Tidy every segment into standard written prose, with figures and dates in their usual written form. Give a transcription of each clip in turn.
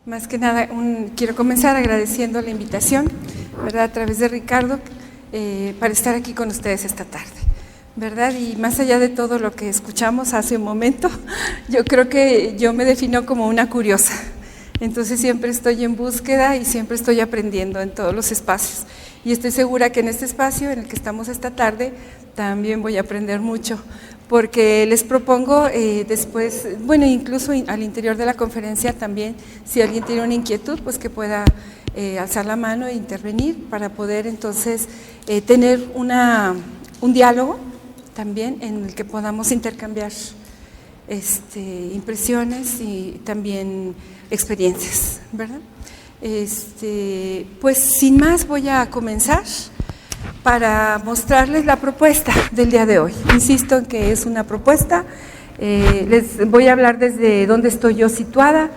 Más que nada, quiero comenzar agradeciendo la invitación, ¿verdad?, a través de Ricardo, para estar aquí con ustedes esta tarde, ¿verdad? Y más allá de todo lo que escuchamos hace un momento, yo creo que yo me defino como una curiosa. Entonces siempre estoy en búsqueda y siempre estoy aprendiendo en todos los espacios. Y estoy segura que en este espacio en el que estamos esta tarde también voy a aprender mucho, porque les propongo después, bueno, incluso al interior de la conferencia también, si alguien tiene una inquietud, pues que pueda alzar la mano e intervenir para poder entonces tener un diálogo también en el que podamos intercambiar impresiones y también experiencias, ¿verdad? Pues sin más voy a comenzar para mostrarles la propuesta del día de hoy. Insisto en que es una propuesta, les voy a hablar desde dónde estoy yo situada,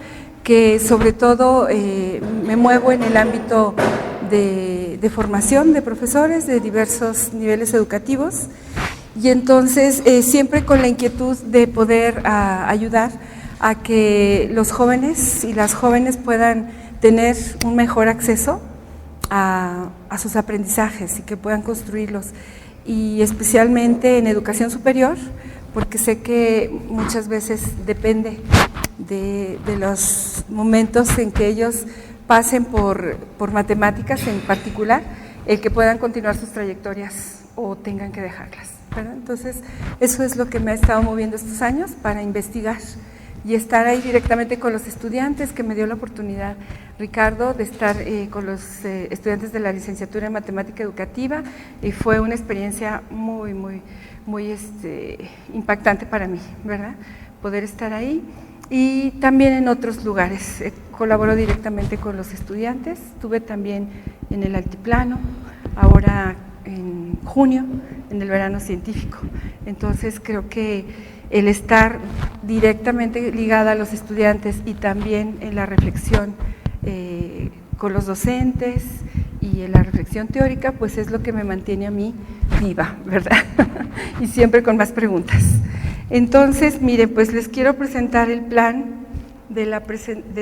que sobre todo me muevo en el ámbito de formación de profesores de diversos niveles educativos, y entonces siempre con la inquietud de poder ayudar a que los jóvenes y las jóvenes puedan tener un mejor acceso a sus aprendizajes y que puedan construirlos, y especialmente en educación superior, porque sé que muchas veces depende de los momentos en que ellos pasen por matemáticas en particular, el que puedan continuar sus trayectorias o tengan que dejarlas, ¿verdad? Entonces, eso es lo que me ha estado moviendo estos años para investigar y estar ahí directamente con los estudiantes, que me dio la oportunidad, Ricardo, de estar con los estudiantes de la licenciatura en matemática educativa, y fue una experiencia muy impactante para mí, ¿verdad?, poder estar ahí. Y también en otros lugares, colaboro directamente con los estudiantes, estuve también en el altiplano, ahora en junio, en el verano científico. Entonces creo que el estar directamente ligada a los estudiantes y también en la reflexión con los docentes y en la reflexión teórica, pues es lo que me mantiene a mí viva, ¿verdad? Y siempre con más preguntas. Entonces, miren, pues les quiero presentar el plan de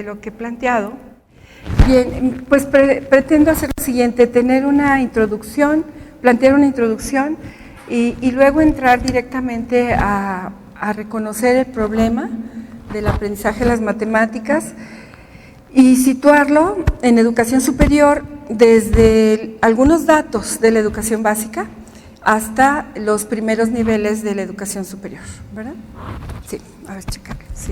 lo que he planteado. Bien, pues pretendo hacer lo siguiente: tener una introducción, plantear una introducción y luego entrar directamente a reconocer el problema del aprendizaje de las matemáticas y situarlo en educación superior desde algunos datos de la educación básica hasta los primeros niveles de la educación superior, ¿verdad? Sí, a ver, checarlo, sí.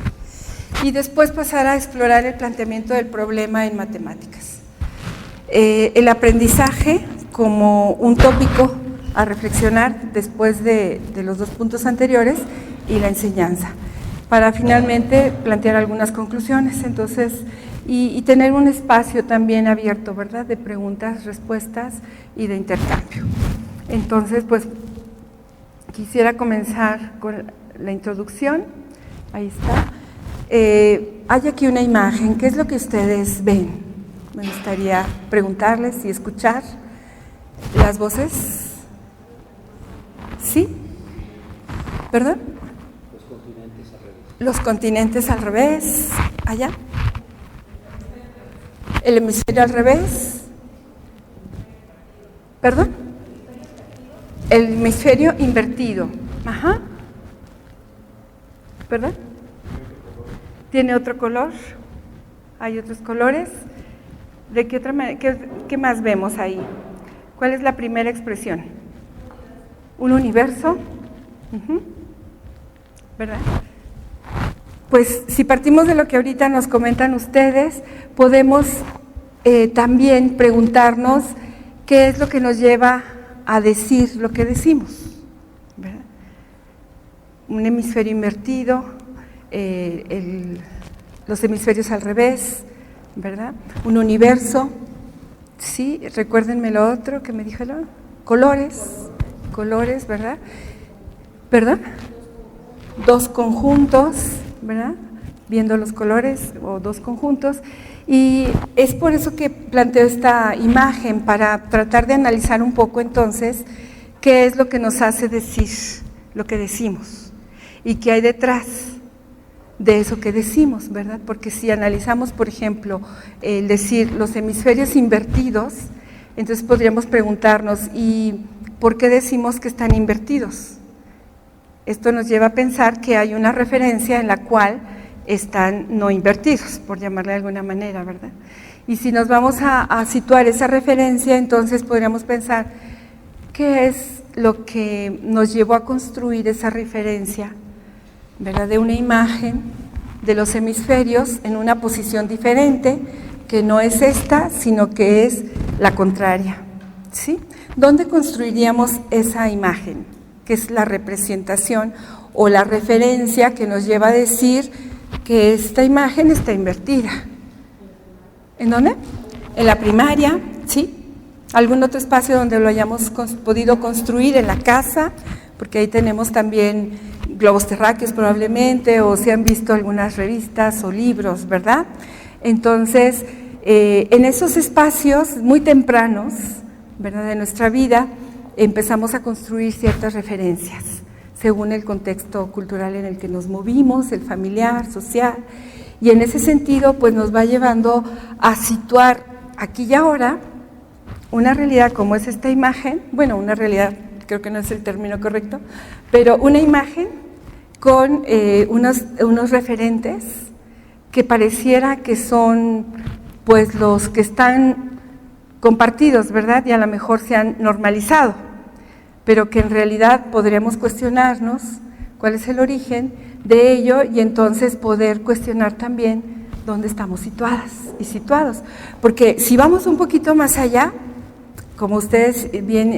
Y después pasar a explorar el planteamiento del problema en matemáticas. El aprendizaje como un tópico a reflexionar después de los dos puntos anteriores, y la enseñanza, para finalmente plantear algunas conclusiones. Entonces, y tener un espacio también abierto, ¿verdad?, de preguntas, respuestas y de intercambio. Entonces, pues, quisiera comenzar con la introducción. Ahí está. Hay aquí una imagen. ¿Qué es lo que ustedes ven? Me gustaría preguntarles y escuchar las voces. ¿Sí? ¿Perdón? Los continentes al revés. Allá. El hemisferio al revés. ¿Perdón? El hemisferio invertido. Ajá. ¿Perdón? ¿Tiene otro color? ¿Hay otros colores? ¿De qué otra manera? ¿Qué más vemos ahí? ¿Cuál es la primera expresión? ¿Un universo? ¿Verdad? Pues si partimos de lo que ahorita nos comentan ustedes, podemos también preguntarnos qué es lo que nos lleva a decir lo que decimos, ¿verdad? Un hemisferio invertido, los hemisferios al revés, ¿verdad? Un universo, ¿sí? Recuérdenme lo otro que me dijeron, colores, ¿verdad? ¿Perdón? Dos conjuntos, ¿verdad?, viendo los colores, o dos conjuntos, y es por eso que planteo esta imagen, para tratar de analizar un poco entonces qué es lo que nos hace decir lo que decimos y qué hay detrás de eso que decimos, ¿verdad? Porque si analizamos, por ejemplo, el decir los hemisferios invertidos, entonces podríamos preguntarnos, ¿y por qué decimos que están invertidos? Esto nos lleva a pensar que hay una referencia en la cual están no invertidos, por llamarle de alguna manera, ¿verdad? Y si nos vamos a situar esa referencia, entonces podríamos pensar, ¿qué es lo que nos llevó a construir esa referencia, ¿verdad? De una imagen de los hemisferios en una posición diferente, que no es esta, sino que es la contraria, ¿sí? ¿Dónde construiríamos esa imagen? Que es la representación o la referencia que nos lleva a decir que esta imagen está invertida. ¿En dónde? En la primaria, ¿sí? Algún otro espacio donde lo hayamos podido construir, en la casa, porque ahí tenemos también globos terráqueos probablemente, o se han visto algunas revistas o libros, ¿verdad? Entonces, en esos espacios muy tempranos, ¿verdad?, de nuestra vida, empezamos a construir ciertas referencias, según el contexto cultural en el que nos movimos, el familiar, social, y en ese sentido, pues nos va llevando a situar aquí y ahora una realidad como es esta imagen, bueno, una realidad, creo que no es el término correcto, pero una imagen con unos referentes que pareciera que son pues los que están compartidos, ¿verdad? Y a lo mejor se han normalizado, pero que en realidad podríamos cuestionarnos cuál es el origen de ello y entonces poder cuestionar también dónde estamos situadas y situados. Porque si vamos un poquito más allá, como ustedes bien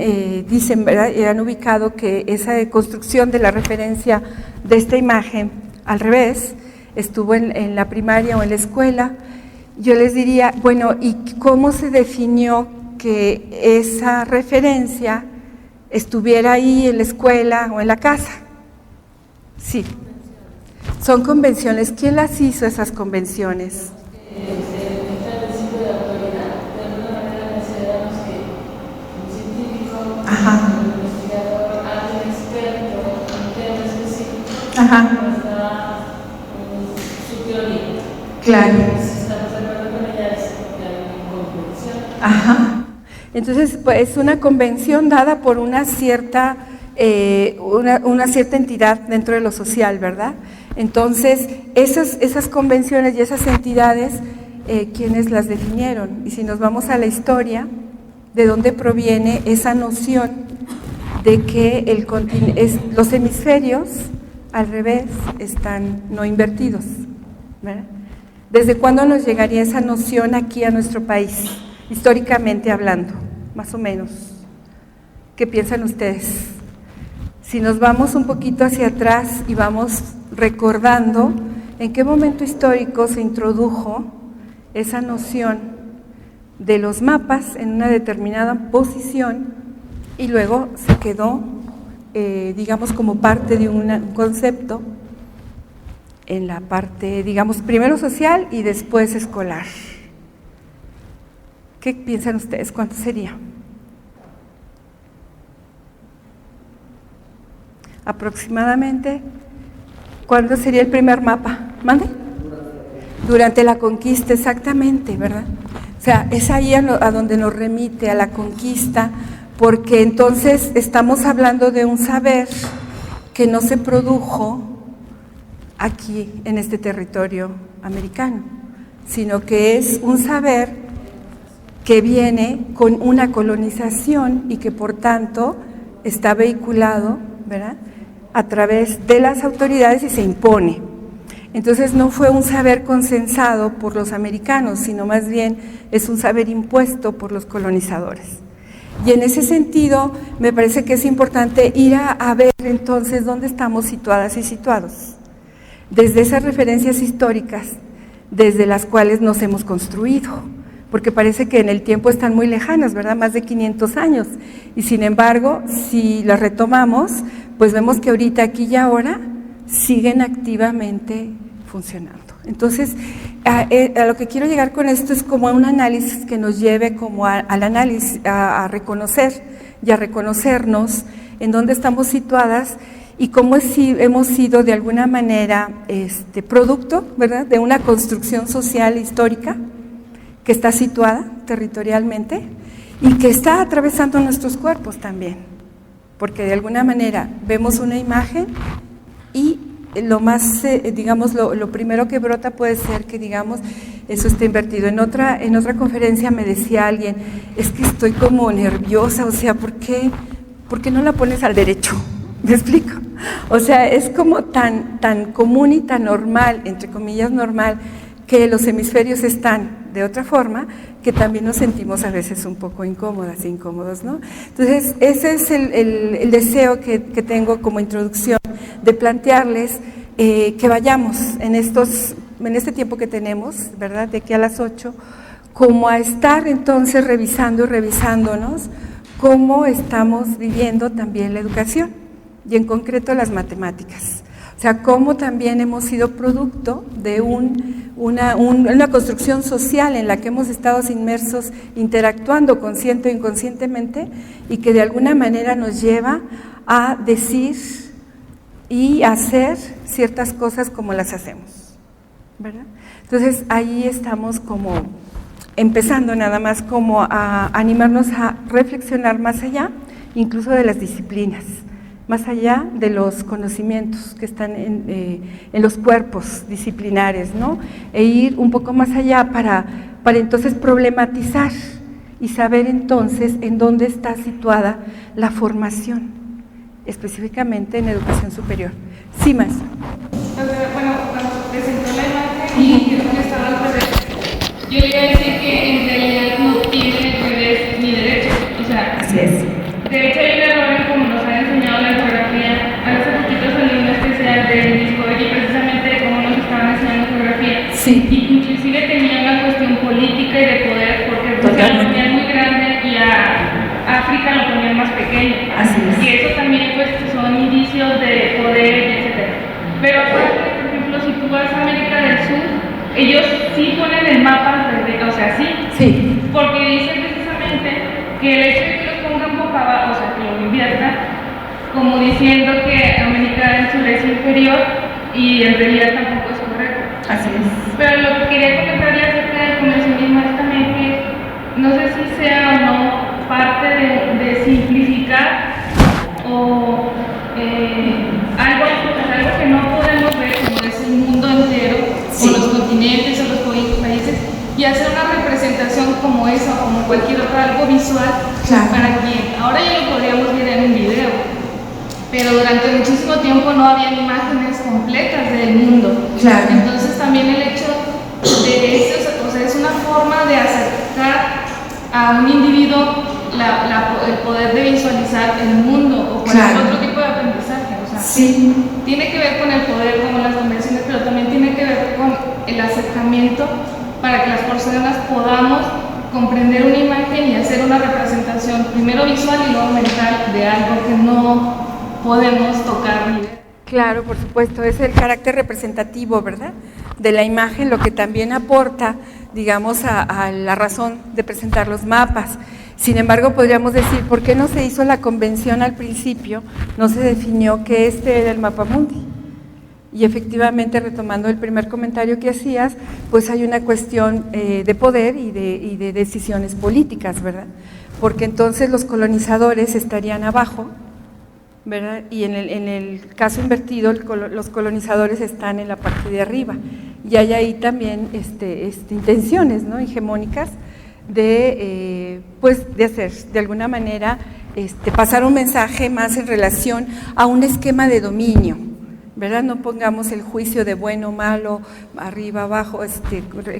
dicen, ¿verdad?, y han ubicado que esa construcción de la referencia de esta imagen al revés estuvo en la primaria o en la escuela, yo les diría, bueno, ¿y cómo se definió que esa referencia estuviera ahí en la escuela o en la casa? Sí, son convenciones. ¿Quién las hizo esas convenciones? Ajá. Alguien experto en un tema específico, Ajá. nos da su teoría. Claro. Si estamos de acuerdo con ella, es porque hay una convención. Ajá. Entonces, pues es una convención dada por una cierta entidad dentro de lo social, ¿verdad? Entonces, esas convenciones y esas entidades, ¿quiénes las definieron? Y si nos vamos a la historia, ¿de dónde proviene esa noción de que los hemisferios al revés están no invertidos, ¿verdad? ¿Desde cuándo nos llegaría esa noción aquí a nuestro país, históricamente hablando, más o menos? ¿Qué piensan ustedes? Si nos vamos un poquito hacia atrás y vamos recordando en qué momento histórico se introdujo esa noción de los mapas en una determinada posición y luego se quedó, digamos, como parte de un concepto en la parte, digamos, primero social y después escolar. ¿Qué piensan ustedes? ¿Cuánto sería? Aproximadamente, ¿cuándo sería el primer mapa? ¿Mande? Durante la conquista, exactamente, ¿verdad? O sea, es ahí a donde nos remite, a la conquista, porque entonces estamos hablando de un saber que no se produjo aquí en este territorio americano, sino que es un saber que viene con una colonización y que por tanto está vehiculado, ¿verdad?, a través de las autoridades y se impone. Entonces no fue un saber consensado por los americanos, sino más bien es un saber impuesto por los colonizadores. Y en ese sentido me parece que es importante ir a ver entonces dónde estamos situadas y situados, desde esas referencias históricas desde las cuales nos hemos construido, porque parece que en el tiempo están muy lejanas, ¿verdad?, más de 500 años, y sin embargo, si las retomamos, pues vemos que ahorita, aquí y ahora, siguen activamente funcionando. Entonces, a lo que quiero llegar con esto es como a un análisis que nos lleve como al análisis, a reconocer y a reconocernos en dónde estamos situadas y cómo hemos sido de alguna manera producto, ¿verdad?, de una construcción social e histórica que está situada territorialmente y que está atravesando nuestros cuerpos también, porque de alguna manera vemos una imagen y lo más, digamos, lo primero que brota puede ser que, digamos, eso está invertido. En otra conferencia me decía alguien, es que estoy como nerviosa, o sea, ¿por qué no la pones al derecho? ¿Me explico? O sea, es como tan común y tan normal, entre comillas normal, que los hemisferios están de otra forma, que también nos sentimos a veces un poco incómodas e incómodos, ¿no? Entonces, ese es el deseo que tengo como introducción, de plantearles que vayamos en este tiempo que tenemos, ¿verdad?, de aquí a las 8, como a estar entonces revisando y revisándonos cómo estamos viviendo también la educación, y en concreto las matemáticas. O sea, cómo también hemos sido producto de una construcción social en la que hemos estado inmersos, interactuando consciente o inconscientemente, y que de alguna manera nos lleva a decir y hacer ciertas cosas como las hacemos, ¿verdad? Entonces, ahí estamos como empezando nada más como a animarnos a reflexionar más allá, incluso de las disciplinas, más allá de los conocimientos que están en los cuerpos disciplinares, ¿no? E ir un poco más allá para entonces problematizar y saber entonces en dónde está situada la formación, específicamente en educación superior. Sí, maestra. Bueno, cuando presentó la imagen y creo que estaba al revés, yo iba a decir que en realidad no tiene revés ni derecho, o sea, así es. De hecho, hay un error en cómo nos ha enseñado la geografía. Hace poquito salió un especial del Discovery precisamente de cómo nos estaban enseñando geografía. Sí. Y inclusive tenía una cuestión política y de poder, porque Rusia lo ponían muy grande y a África lo ponían más pequeño. Así es. Y eso también pues son indicios de poder, etc. Pero aparte, por ejemplo, si tú vas a América del Sur, ellos sí ponen el mapa, o sea, sí. Sí. Porque dicen precisamente que el hecho de que los pongan boca abajo, o sea, que lo inviertan, como diciendo que América del Sur es inferior, y en realidad tampoco es correcto. Así es. Pero lo que quería comentarle acerca del convencionismo es también que no sé si sea o no parte de simplificar o algo que no podemos ver, como es el mundo entero, sí, o los continentes o los países, y hacer una representación como esa o como cualquier otra, algo visual, claro, para quien ahora ya lo podríamos ver en un video, pero durante muchísimo tiempo no habían imágenes completas del mundo. Claro. Entonces también el hecho de eso, o sea, es una forma de acercar a un individuo el poder de visualizar el mundo o cualquier, claro, otro tipo de aprendizaje. O sea, sí, tiene que ver con el poder como las convenciones, pero también tiene que ver con el acercamiento para que las personas podamos comprender una imagen y hacer una representación, primero visual y luego mental, de algo que no podemos tocar ni ver. Claro, por supuesto, es el carácter representativo, ¿verdad?, de la imagen, lo que también aporta, digamos, a la razón de presentar los mapas. Sin embargo, podríamos decir, ¿por qué no se hizo la convención al principio? No se definió que este era el mapamundi. Y efectivamente, retomando el primer comentario que hacías, pues hay una cuestión de poder y de decisiones políticas, ¿verdad? Porque entonces los colonizadores estarían abajo, ¿verdad? Y en el caso invertido, los colonizadores están en la parte de arriba. Y hay ahí también intenciones, ¿no?, hegemónicas de hacer, de alguna manera, pasar un mensaje más en relación a un esquema de dominio, ¿verdad? No pongamos el juicio de bueno, malo, arriba, abajo,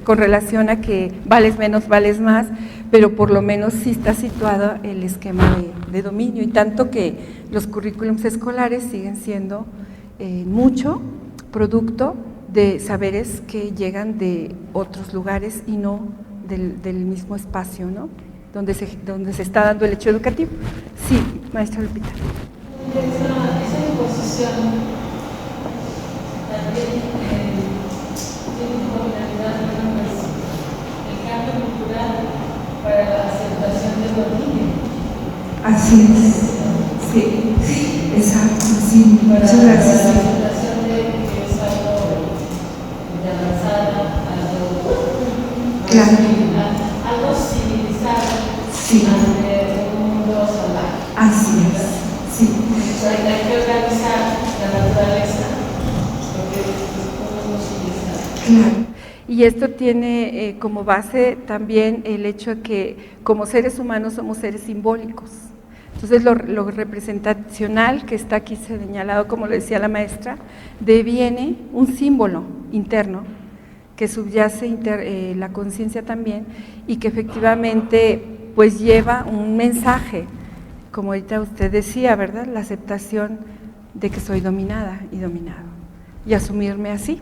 con relación a que vales menos, vales más, pero por lo menos sí está situado el esquema de dominio, y tanto que los currículums escolares siguen siendo mucho producto de saberes que llegan de otros lugares y no del mismo espacio, ¿no?, donde se está dando el hecho educativo. Sí, maestra Lupita. Esa imposición también tiene como finalidad el cambio cultural para la aceptación del dominio. Así es, sí, exacto, sí. Para Claro. Algo civilizado ante un mundo salvaje. Así es, sí. Hay que organizar la naturaleza, porque es un mundo civilizado. Claro. Y esto tiene como base también el hecho de que como seres humanos somos seres simbólicos. Entonces lo representacional que está aquí señalado, como lo decía la maestra, deviene un símbolo interno que subyace la conciencia también y que efectivamente pues lleva un mensaje, como ahorita usted decía, ¿verdad? La aceptación de que soy dominada y dominado y asumirme así.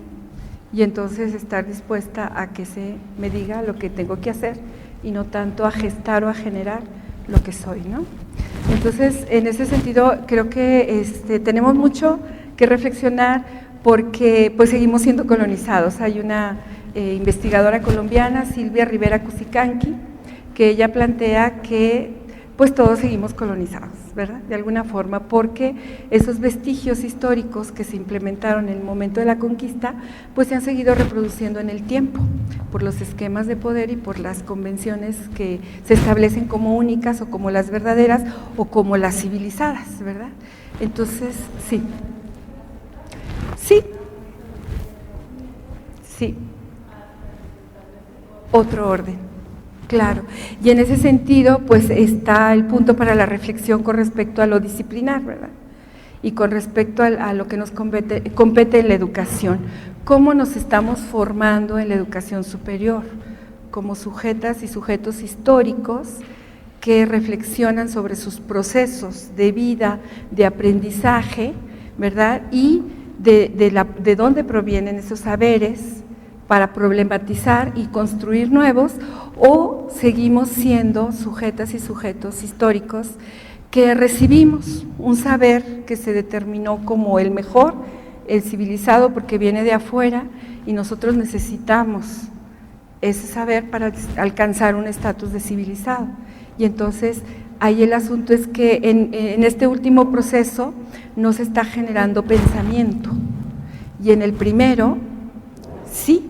Y entonces estar dispuesta a que se me diga lo que tengo que hacer y no tanto a gestar o a generar lo que soy, ¿no? Entonces, en ese sentido, creo que tenemos mucho que reflexionar porque pues seguimos siendo colonizados. Hay una investigadora colombiana, Silvia Rivera Cusicanqui, que ella plantea que pues todos seguimos colonizados, ¿verdad? De alguna forma, porque esos vestigios históricos que se implementaron en el momento de la conquista, pues se han seguido reproduciendo en el tiempo, por los esquemas de poder y por las convenciones que se establecen como únicas o como las verdaderas o como las civilizadas, ¿verdad? Entonces, sí. Otro orden. Claro, y en ese sentido, pues está el punto para la reflexión con respecto a lo disciplinar, ¿verdad? Y con respecto a lo que nos compete en la educación. ¿Cómo nos estamos formando en la educación superior? Como sujetas y sujetos históricos que reflexionan sobre sus procesos de vida, de aprendizaje, ¿verdad? Y de dónde provienen esos saberes, para problematizar y construir nuevos, o seguimos siendo sujetas y sujetos históricos que recibimos un saber que se determinó como el mejor, el civilizado, porque viene de afuera y nosotros necesitamos ese saber para alcanzar un estatus de civilizado. Y entonces ahí el asunto es que en este último proceso no se está generando pensamiento, y en el primero sí,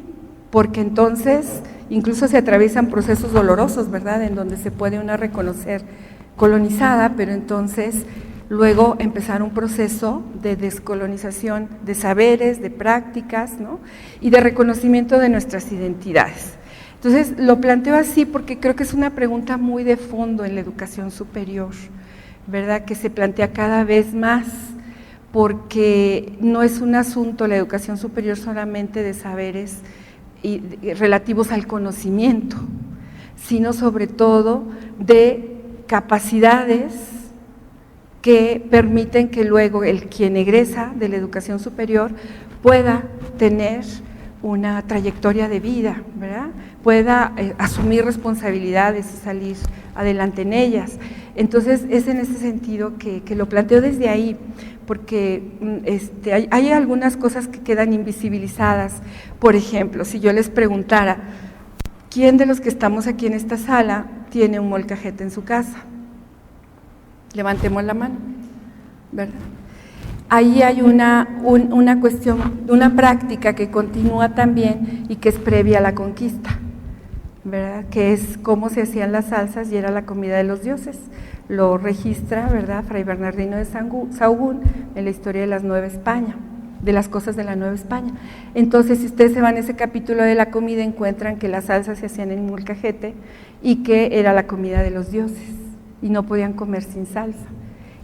porque entonces incluso se atraviesan procesos dolorosos, ¿verdad?, en donde se puede una reconocer colonizada, pero entonces luego empezar un proceso de descolonización de saberes, de prácticas, ¿no?, y de reconocimiento de nuestras identidades. Entonces lo planteo así porque creo que es una pregunta muy de fondo en la educación superior, ¿verdad?, que se plantea cada vez más, porque no es un asunto la educación superior solamente de saberes y relativos al conocimiento, sino sobre todo de capacidades que permiten que luego quien egresa de la educación superior pueda tener una trayectoria de vida, ¿verdad?, pueda asumir responsabilidades y salir adelante en ellas. Entonces es en ese sentido que lo planteo desde ahí, porque hay algunas cosas que quedan invisibilizadas. Por ejemplo, si yo les preguntara, ¿quién de los que estamos aquí en esta sala tiene un molcajete en su casa? Levantemos la mano, ¿verdad? Ahí hay una cuestión, una práctica que continúa también y que es previa a la conquista, ¿verdad?, que es cómo se hacían las salsas y era la comida de los dioses. Lo registra, ¿verdad?, Fray Bernardino de Sahagún en la historia de las Nueva España, de las cosas de la Nueva España. Entonces, si ustedes se van a ese capítulo de la comida, encuentran que las salsas se hacían en molcajete y que era la comida de los dioses y no podían comer sin salsa.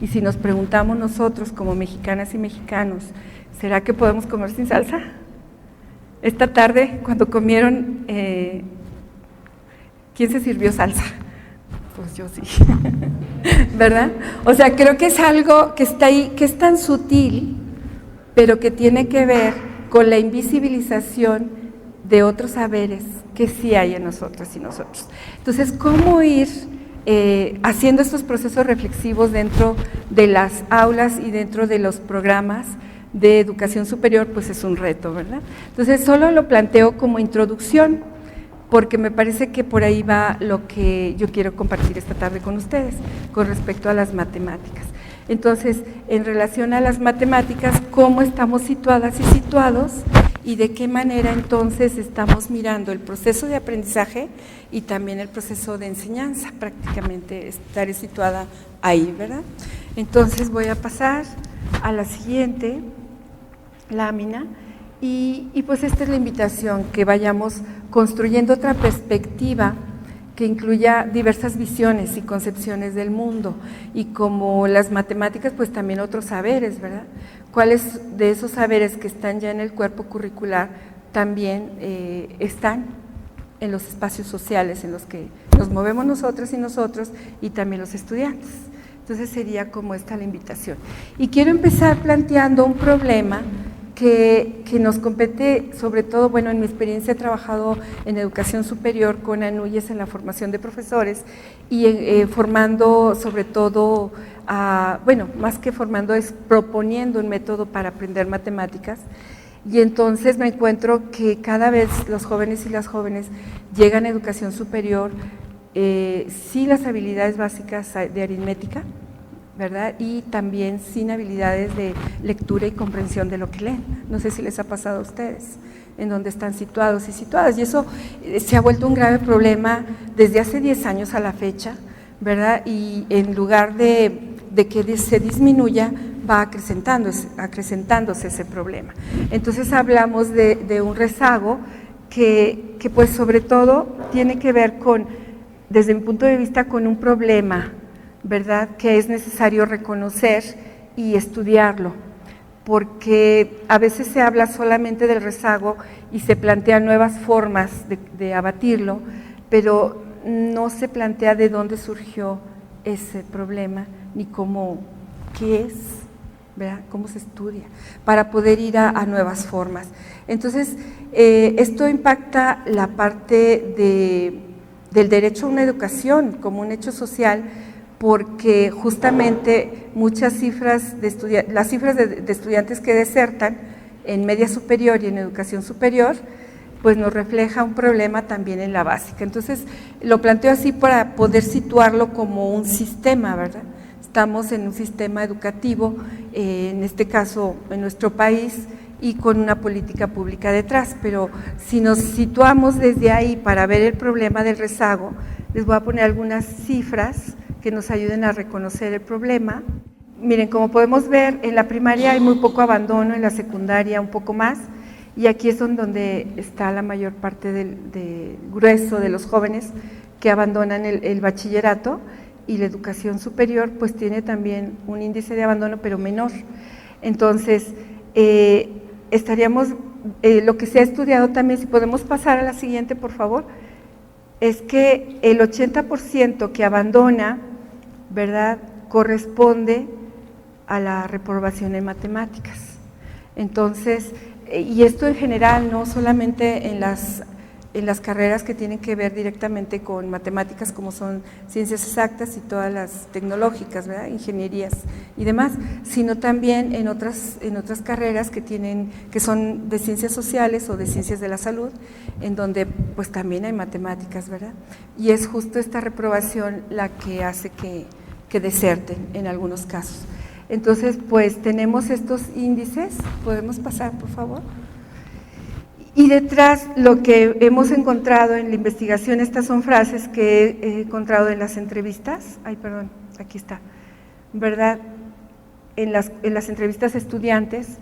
Y si nos preguntamos nosotros como mexicanas y mexicanos, ¿será que podemos comer sin salsa? Esta tarde, cuando comieron, ¿quién se sirvió salsa? Pues yo sí, ¿verdad? O sea, creo que es algo que está ahí, que es tan sutil, pero que tiene que ver con la invisibilización de otros saberes que sí hay en nosotras y nosotros. Entonces, ¿cómo ir haciendo estos procesos reflexivos dentro de las aulas y dentro de los programas de educación superior? Pues es un reto, ¿verdad? Entonces, solo lo planteo como introducción, porque me parece que por ahí va lo que yo quiero compartir esta tarde con ustedes, con respecto a las matemáticas. Entonces, en relación a las matemáticas, ¿cómo estamos situadas y situados y de qué manera entonces estamos mirando el proceso de aprendizaje y también el proceso de enseñanza, prácticamente estaré situada ahí, ¿verdad? Entonces voy a pasar a la siguiente lámina y pues esta es la invitación, que vayamos construyendo otra perspectiva que incluya diversas visiones y concepciones del mundo, y como las matemáticas, pues también otros saberes, ¿verdad? ¿Cuáles de esos saberes que están ya en el cuerpo curricular también están en los espacios sociales en los que nos movemos nosotras y nosotros, y también los estudiantes? Entonces sería como esta la invitación. Y quiero empezar planteando un problema que nos compete, sobre todo, bueno, en mi experiencia he trabajado en educación superior con ANUYES en la formación de profesores y formando sobre todo, bueno, más que formando es proponiendo un método para aprender matemáticas, y entonces me encuentro que cada vez los jóvenes y las jóvenes llegan a educación superior sin las habilidades básicas de aritmética, ¿verdad? Y también sin habilidades de lectura y comprensión de lo que leen. No sé si les ha pasado a ustedes, en donde están situados y situadas, y eso se ha vuelto un grave problema desde hace 10 años a la fecha, ¿verdad? Y en lugar de que se disminuya, va acrecentándose ese problema. Entonces hablamos de un rezago que pues sobre todo tiene que ver con, desde mi punto de vista, con un problema, ¿verdad?, que es necesario reconocer y estudiarlo, porque a veces se habla solamente del rezago y se plantean nuevas formas de abatirlo, pero no se plantea de dónde surgió ese problema, ni qué es, ¿verdad?, cómo se estudia, para poder ir a nuevas formas. Entonces, esto impacta la parte del derecho a una educación como un hecho social, porque justamente muchas cifras las cifras de estudiantes que desertan en media superior y en educación superior, pues nos refleja un problema también en la básica. Entonces, lo planteo así para poder situarlo como un sistema, ¿verdad? Estamos en un sistema educativo, en este caso en nuestro país, y con una política pública detrás, pero si nos situamos desde ahí para ver el problema del rezago, les voy a poner algunas cifras que nos ayuden a reconocer el problema. Miren, como podemos ver, en la primaria hay muy poco abandono, en la secundaria un poco más, y aquí es donde está la mayor parte del grueso de los jóvenes que abandonan el bachillerato, y la educación superior pues tiene también un índice de abandono, pero menor. Entonces, lo que se ha estudiado también, si podemos pasar a la siguiente, por favor, es que el 80% que abandona, ¿verdad?, corresponde a la reprobación en matemáticas. Entonces, y esto en general, no solamente en las carreras que tienen que ver directamente con matemáticas, como son ciencias exactas y todas las tecnológicas, ¿verdad?, ingenierías y demás, sino también en otras carreras que son de ciencias sociales o de ciencias de la salud, en donde pues también hay matemáticas, ¿verdad? Y es justo esta reprobación la que hace que deserten en algunos casos. Entonces, pues tenemos estos índices. ¿Podemos pasar, por favor? Y detrás, lo que hemos encontrado en la investigación, estas son frases que he encontrado en las entrevistas, aquí está, ¿verdad? En las entrevistas a estudiantes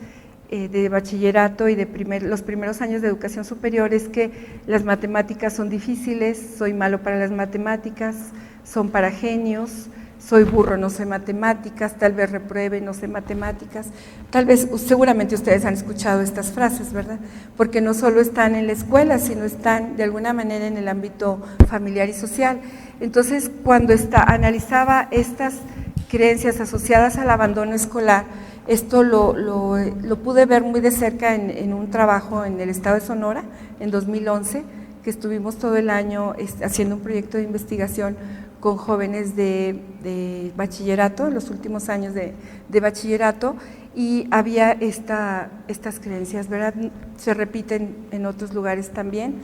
de bachillerato y de los primeros años de educación superior, es que las matemáticas son difíciles, soy malo para las matemáticas, son para genios, soy burro, no sé matemáticas, tal vez repruebe, no sé matemáticas. Tal vez, seguramente ustedes han escuchado estas frases, ¿verdad? Porque no solo están en la escuela, sino están de alguna manera en el ámbito familiar y social. Entonces, cuando analizaba estas creencias asociadas al abandono escolar, esto lo pude ver muy de cerca en un trabajo en el estado de Sonora, en 2011, que estuvimos todo el año haciendo un proyecto de investigación con jóvenes de bachillerato, en los últimos años de bachillerato, y había estas creencias, ¿verdad? Se repiten en otros lugares también,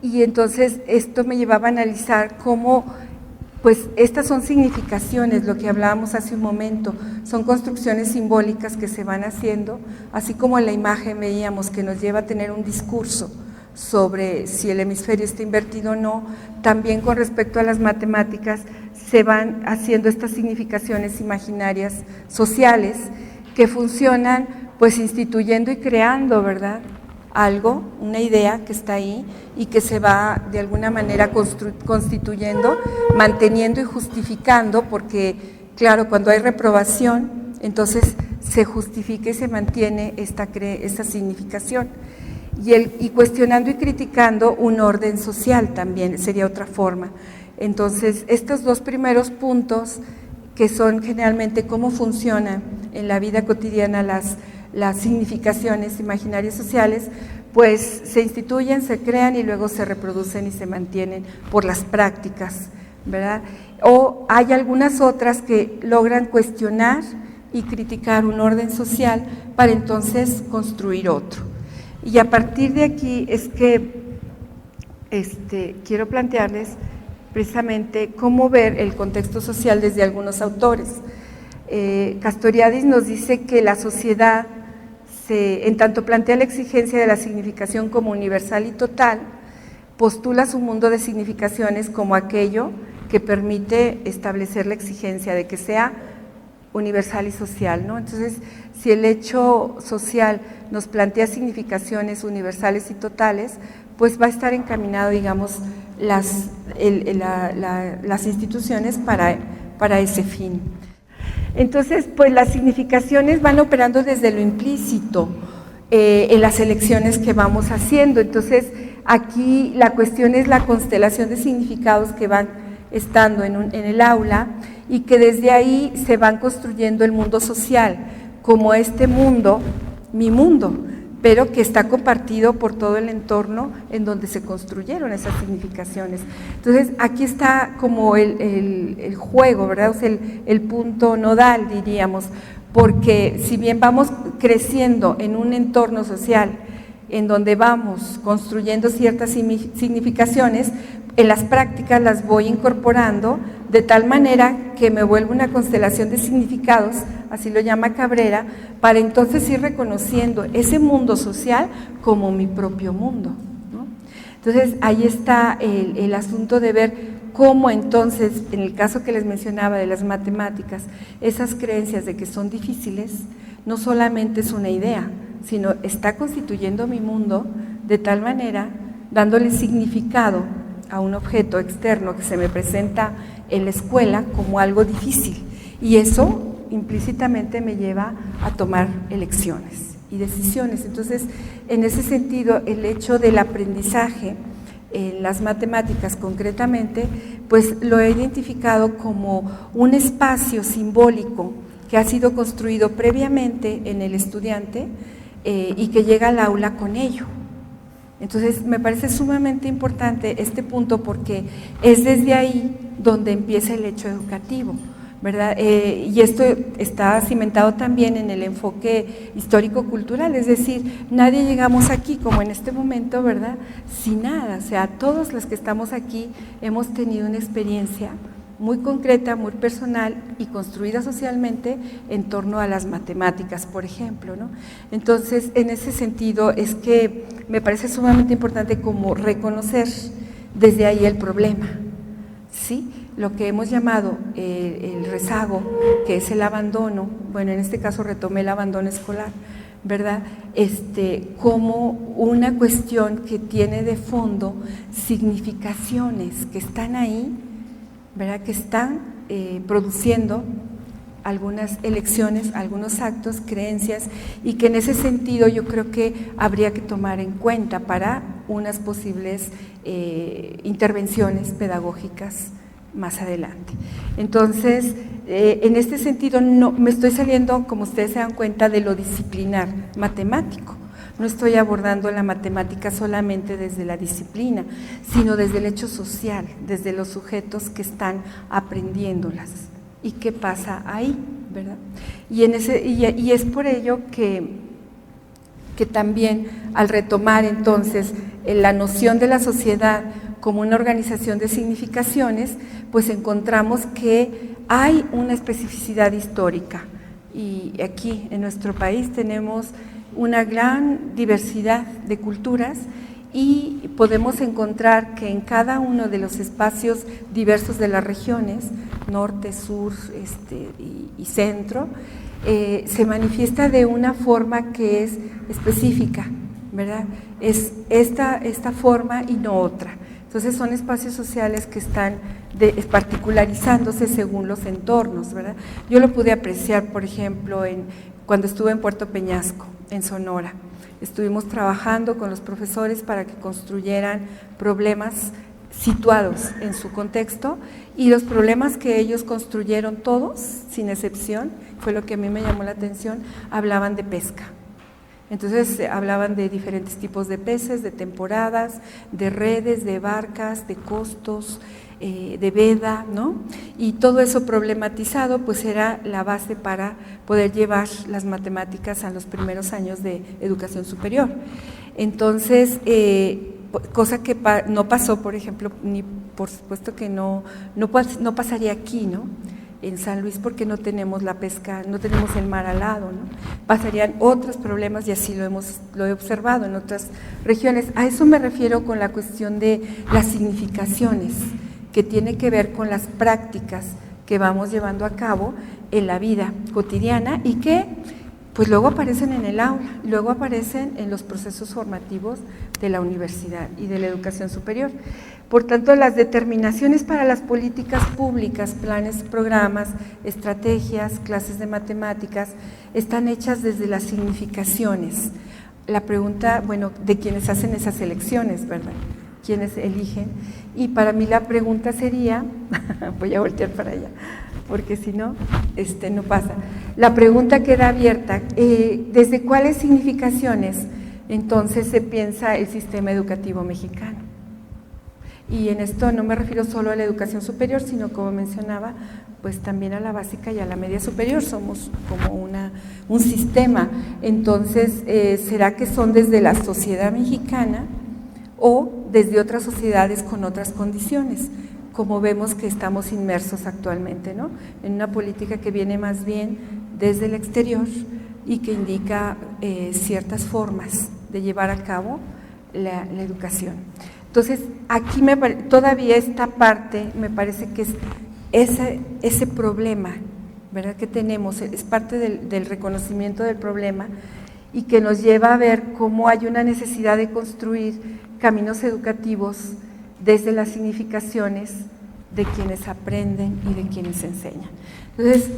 y entonces esto me llevaba a analizar cómo pues estas son significaciones, lo que hablábamos hace un momento, son construcciones simbólicas que se van haciendo, así como en la imagen veíamos que nos lleva a tener un discurso sobre si el hemisferio está invertido o no, también con respecto a las matemáticas se van haciendo estas significaciones imaginarias sociales que funcionan pues instituyendo y creando, ¿verdad?, algo, una idea que está ahí y que se va de alguna manera constituyendo, manteniendo y justificando, porque claro, cuando hay reprobación, entonces se justifica y se mantiene esta significación. Y cuestionando y criticando un orden social también, sería otra forma. Entonces, estos dos primeros puntos, que son generalmente cómo funcionan en la vida cotidiana las significaciones imaginarias sociales, pues se instituyen, se crean y luego se reproducen y se mantienen por las prácticas, ¿verdad? O hay algunas otras que logran cuestionar y criticar un orden social para entonces construir otro. Y a partir de aquí es que quiero plantearles precisamente cómo ver el contexto social desde algunos autores. Castoriadis nos dice que la sociedad, en tanto plantea la exigencia de la significación como universal y total, postula su mundo de significaciones como aquello que permite establecer la exigencia de que sea universal y social, ¿no? Entonces, si el hecho social nos plantea significaciones universales y totales, pues va a estar encaminado, digamos, las instituciones para ese fin. Entonces, pues las significaciones van operando desde lo implícito en las elecciones que vamos haciendo. Entonces, aquí la cuestión es la constelación de significados que van estando en el aula y que desde ahí se van construyendo el mundo social, como este mundo, mi mundo, pero que está compartido por todo el entorno en donde se construyeron esas significaciones. Entonces, aquí está como el juego, ¿verdad? O sea, el punto nodal, diríamos, porque si bien vamos creciendo en un entorno social en donde vamos construyendo ciertas significaciones, en las prácticas las voy incorporando de tal manera que me vuelvo una constelación de significados, así lo llama Cabrera, para entonces ir reconociendo ese mundo social como mi propio mundo, ¿no? Entonces, ahí está el asunto de ver cómo entonces, en el caso que les mencionaba de las matemáticas, esas creencias de que son difíciles, no solamente es una idea, sino está constituyendo mi mundo de tal manera, dándole significado a un objeto externo que se me presenta en la escuela como algo difícil, y eso implícitamente me lleva a tomar elecciones y decisiones. Entonces, en ese sentido, el hecho del aprendizaje en las matemáticas concretamente, pues lo he identificado como un espacio simbólico que ha sido construido previamente en el estudiante y que llega al aula con ello. Entonces, me parece sumamente importante este punto porque es desde ahí donde empieza el hecho educativo, ¿verdad? Y esto está cimentado también en el enfoque histórico-cultural, es decir, nadie llegamos aquí como en este momento, ¿verdad?, sin nada. O sea, todos los que estamos aquí hemos tenido una experiencia muy concreta, muy personal y construida socialmente en torno a las matemáticas, por ejemplo, ¿no? Entonces, en ese sentido es que me parece sumamente importante como reconocer desde ahí el problema, ¿sí? Lo que hemos llamado el rezago, que es el abandono, bueno, en este caso retomé el abandono escolar, ¿verdad? Como una cuestión que tiene de fondo significaciones que están ahí, ¿verdad?, que están produciendo algunas elecciones, algunos actos, creencias, y que en ese sentido yo creo que habría que tomar en cuenta para unas posibles intervenciones pedagógicas más adelante. Entonces, en este sentido no me estoy saliendo, como ustedes se dan cuenta, de lo disciplinar matemático. No estoy abordando la matemática solamente desde la disciplina, sino desde el hecho social, desde los sujetos que están aprendiéndolas y qué pasa ahí, ¿verdad? Y es por ello que también al retomar entonces la noción de la sociedad como una organización de significaciones, pues encontramos que hay una especificidad histórica y aquí en nuestro país tenemos una gran diversidad de culturas y podemos encontrar que en cada uno de los espacios diversos de las regiones, norte, sur y centro, se manifiesta de una forma que es específica, ¿verdad? Es esta forma y no otra. Entonces son espacios sociales que están particularizándose según los entornos, ¿verdad? Yo lo pude apreciar, por ejemplo, cuando estuve en Puerto Peñasco, en Sonora. Estuvimos trabajando con los profesores para que construyeran problemas situados en su contexto y los problemas que ellos construyeron todos, sin excepción, fue lo que a mí me llamó la atención, hablaban de pesca. Entonces hablaban de diferentes tipos de peces, de temporadas, de redes, de barcas, de costos, de veda, ¿no? Y todo eso problematizado pues era la base para poder llevar las matemáticas a los primeros años de educación superior. Entonces, cosa que no pasó, por ejemplo, ni por supuesto que no pasaría aquí, ¿no? En San Luis, porque no tenemos la pesca, no tenemos el mar al lado, ¿no? Pasarían otros problemas y así lo he observado en otras regiones. A eso me refiero con la cuestión de las significaciones, que tiene que ver con las prácticas que vamos llevando a cabo en la vida cotidiana y que pues luego aparecen en el aula, luego aparecen en los procesos formativos de la universidad y de la educación superior. Por tanto, las determinaciones para las políticas públicas, planes, programas, estrategias, clases de matemáticas, están hechas desde las significaciones. La pregunta, bueno, de quienes hacen esas elecciones, ¿verdad? Quienes eligen. Y para mí la pregunta sería, voy a voltear para allá, porque si no, no pasa. La pregunta queda abierta, ¿desde cuáles significaciones entonces se piensa el sistema educativo mexicano? Y en esto no me refiero solo a la educación superior, sino como mencionaba, pues también a la básica y a la media superior, somos como un sistema. Entonces, ¿será que son desde la sociedad mexicana o desde otras sociedades con otras condiciones? Como vemos que estamos inmersos actualmente, ¿no? En una política que viene más bien desde el exterior y que indica ciertas formas de llevar a cabo la educación. Entonces, aquí todavía esta parte me parece que es ese problema, ¿verdad?, que tenemos, es parte del reconocimiento del problema y que nos lleva a ver cómo hay una necesidad de construir caminos educativos desde las significaciones de quienes aprenden y de quienes enseñan. Entonces,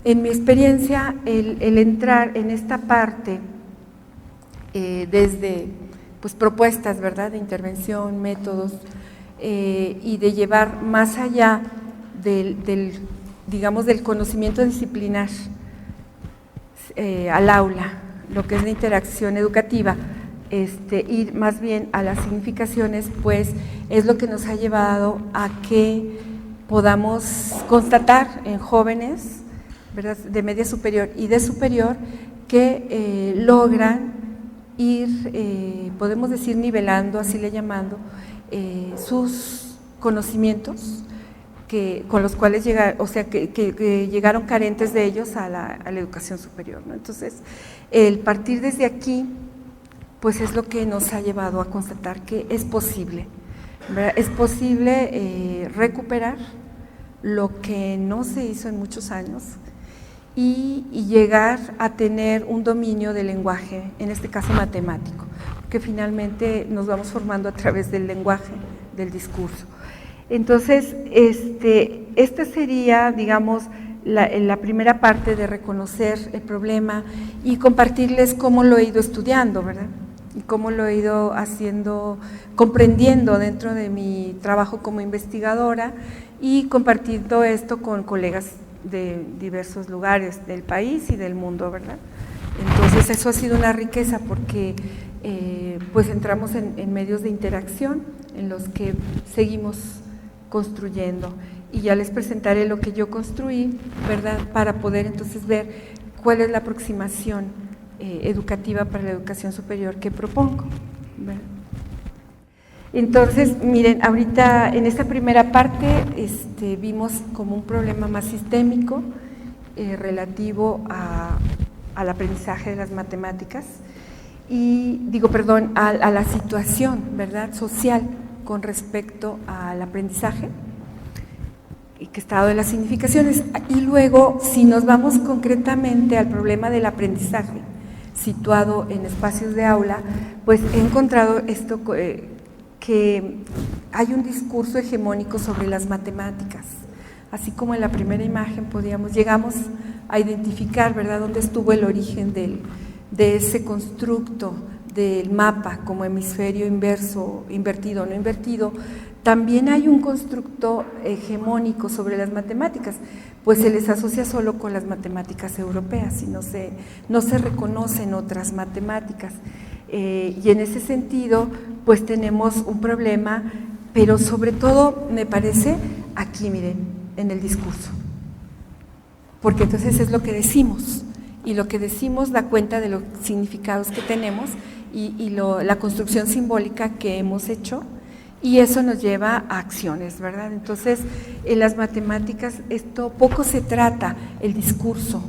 en mi experiencia, el entrar en esta parte desde pues, propuestas, ¿verdad?, de intervención, métodos, y de llevar más allá digamos, del conocimiento disciplinar al aula, lo que es la interacción educativa, ir más bien a las significaciones, pues es lo que nos ha llevado a que podamos constatar en jóvenes, ¿verdad?, de media superior y de superior que logran ir, podemos decir, nivelando, así le llamando, sus conocimientos con los cuales que llegaron carentes de ellos a la educación superior, ¿no? Entonces, el partir desde aquí, pues es lo que nos ha llevado a constatar que es posible, ¿verdad? Es posible recuperar lo que no se hizo en muchos años y llegar a tener un dominio del lenguaje, en este caso matemático, que finalmente nos vamos formando a través del lenguaje, del discurso. Entonces, esta sería, digamos, la primera parte de reconocer el problema y compartirles cómo lo he ido estudiando, ¿verdad? Y cómo lo he ido comprendiendo dentro de mi trabajo como investigadora y compartiendo esto con colegas de diversos lugares del país y del mundo, ¿verdad? Entonces, eso ha sido una riqueza porque pues entramos en medios de interacción en los que seguimos construyendo y ya les presentaré lo que yo construí, ¿verdad?, para poder entonces ver cuál es la aproximación educativa para la educación superior que propongo, ¿verdad? Entonces, miren, ahorita en esta primera parte vimos como un problema más sistémico relativo al aprendizaje de las matemáticas y, a la situación, ¿verdad?, social con respecto al aprendizaje y que está dado de las significaciones. Y luego, si nos vamos concretamente al problema del aprendizaje situado en espacios de aula, pues he encontrado esto que hay un discurso hegemónico sobre las matemáticas, así como en la primera imagen llegamos a identificar, ¿verdad?, dónde estuvo el origen de ese constructo del mapa como hemisferio inverso, invertido o no invertido. También hay un constructo hegemónico sobre las matemáticas, pues se les asocia solo con las matemáticas europeas y no se reconocen otras matemáticas. Y en ese sentido, pues tenemos un problema, pero sobre todo, me parece, aquí, miren, en el discurso. Porque entonces es lo que decimos, y lo que decimos da cuenta de los significados que tenemos y la construcción simbólica que hemos hecho, y eso nos lleva a acciones, ¿verdad? Entonces, en las matemáticas, esto poco se trata el discurso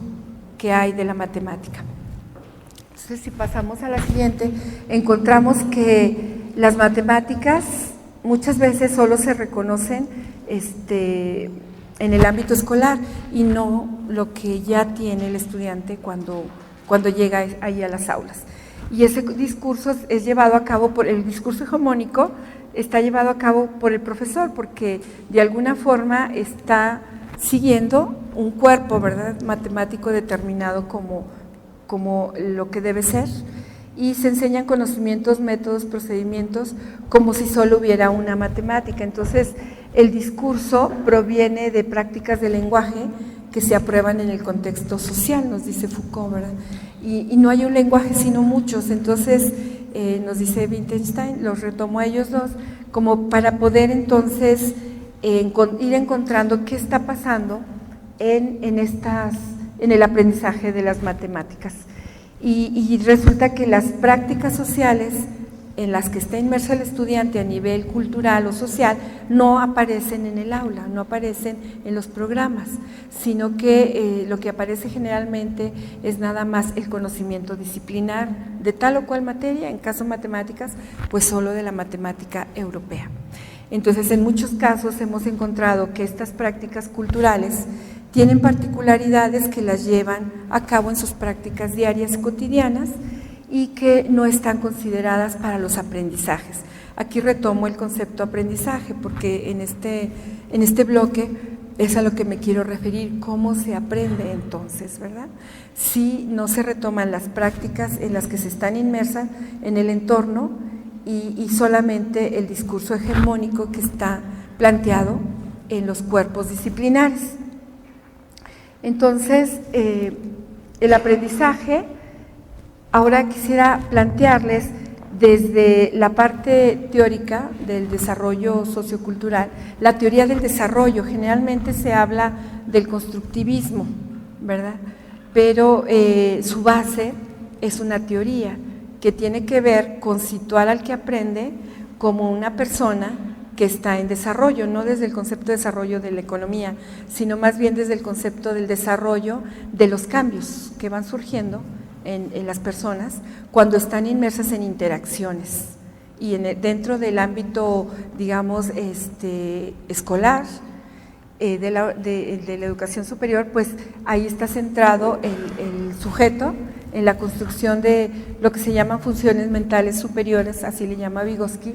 que hay de la matemática. Entonces, si pasamos a la siguiente, encontramos que las matemáticas muchas veces solo se reconocen en el ámbito escolar y no lo que ya tiene el estudiante cuando llega ahí a las aulas. Y ese discurso es llevado a cabo el discurso hegemónico está llevado a cabo por el profesor, porque de alguna forma está siguiendo un cuerpo, ¿verdad?, matemático determinado como lo que debe ser, y se enseñan conocimientos, métodos, procedimientos, como si solo hubiera una matemática. Entonces, el discurso proviene de prácticas de lenguaje que se aprueban en el contexto social, nos dice Foucault, ¿verdad? Y no hay un lenguaje sino muchos. Entonces, nos dice Wittgenstein, los retomo a ellos dos, como para poder entonces ir encontrando qué está pasando en el aprendizaje de las matemáticas. Y resulta que las prácticas sociales en las que está inmerso el estudiante a nivel cultural o social no aparecen en el aula, no aparecen en los programas, sino que lo que aparece generalmente es nada más el conocimiento disciplinar de tal o cual materia, en caso de matemáticas, pues solo de la matemática europea. Entonces, en muchos casos hemos encontrado que estas prácticas culturales tienen particularidades que las llevan a cabo en sus prácticas diarias cotidianas y que no están consideradas para los aprendizajes. Aquí retomo el concepto aprendizaje porque en este bloque es a lo que me quiero referir, cómo se aprende entonces, ¿verdad? Si no se retoman las prácticas en las que se están inmersas en el entorno y solamente el discurso hegemónico que está planteado en los cuerpos disciplinares. Entonces, el aprendizaje, ahora quisiera plantearles desde la parte teórica del desarrollo sociocultural, la teoría del desarrollo. Generalmente se habla del constructivismo, ¿verdad? Pero su base es una teoría que tiene que ver con situar al que aprende como una persona que está en desarrollo, no desde el concepto de desarrollo de la economía, sino más bien desde el concepto del desarrollo de los cambios que van surgiendo en las personas cuando están inmersas en interacciones y dentro del ámbito, digamos, escolar, de la educación superior, pues ahí está centrado el sujeto en la construcción de lo que se llaman funciones mentales superiores, así le llama Vygotsky,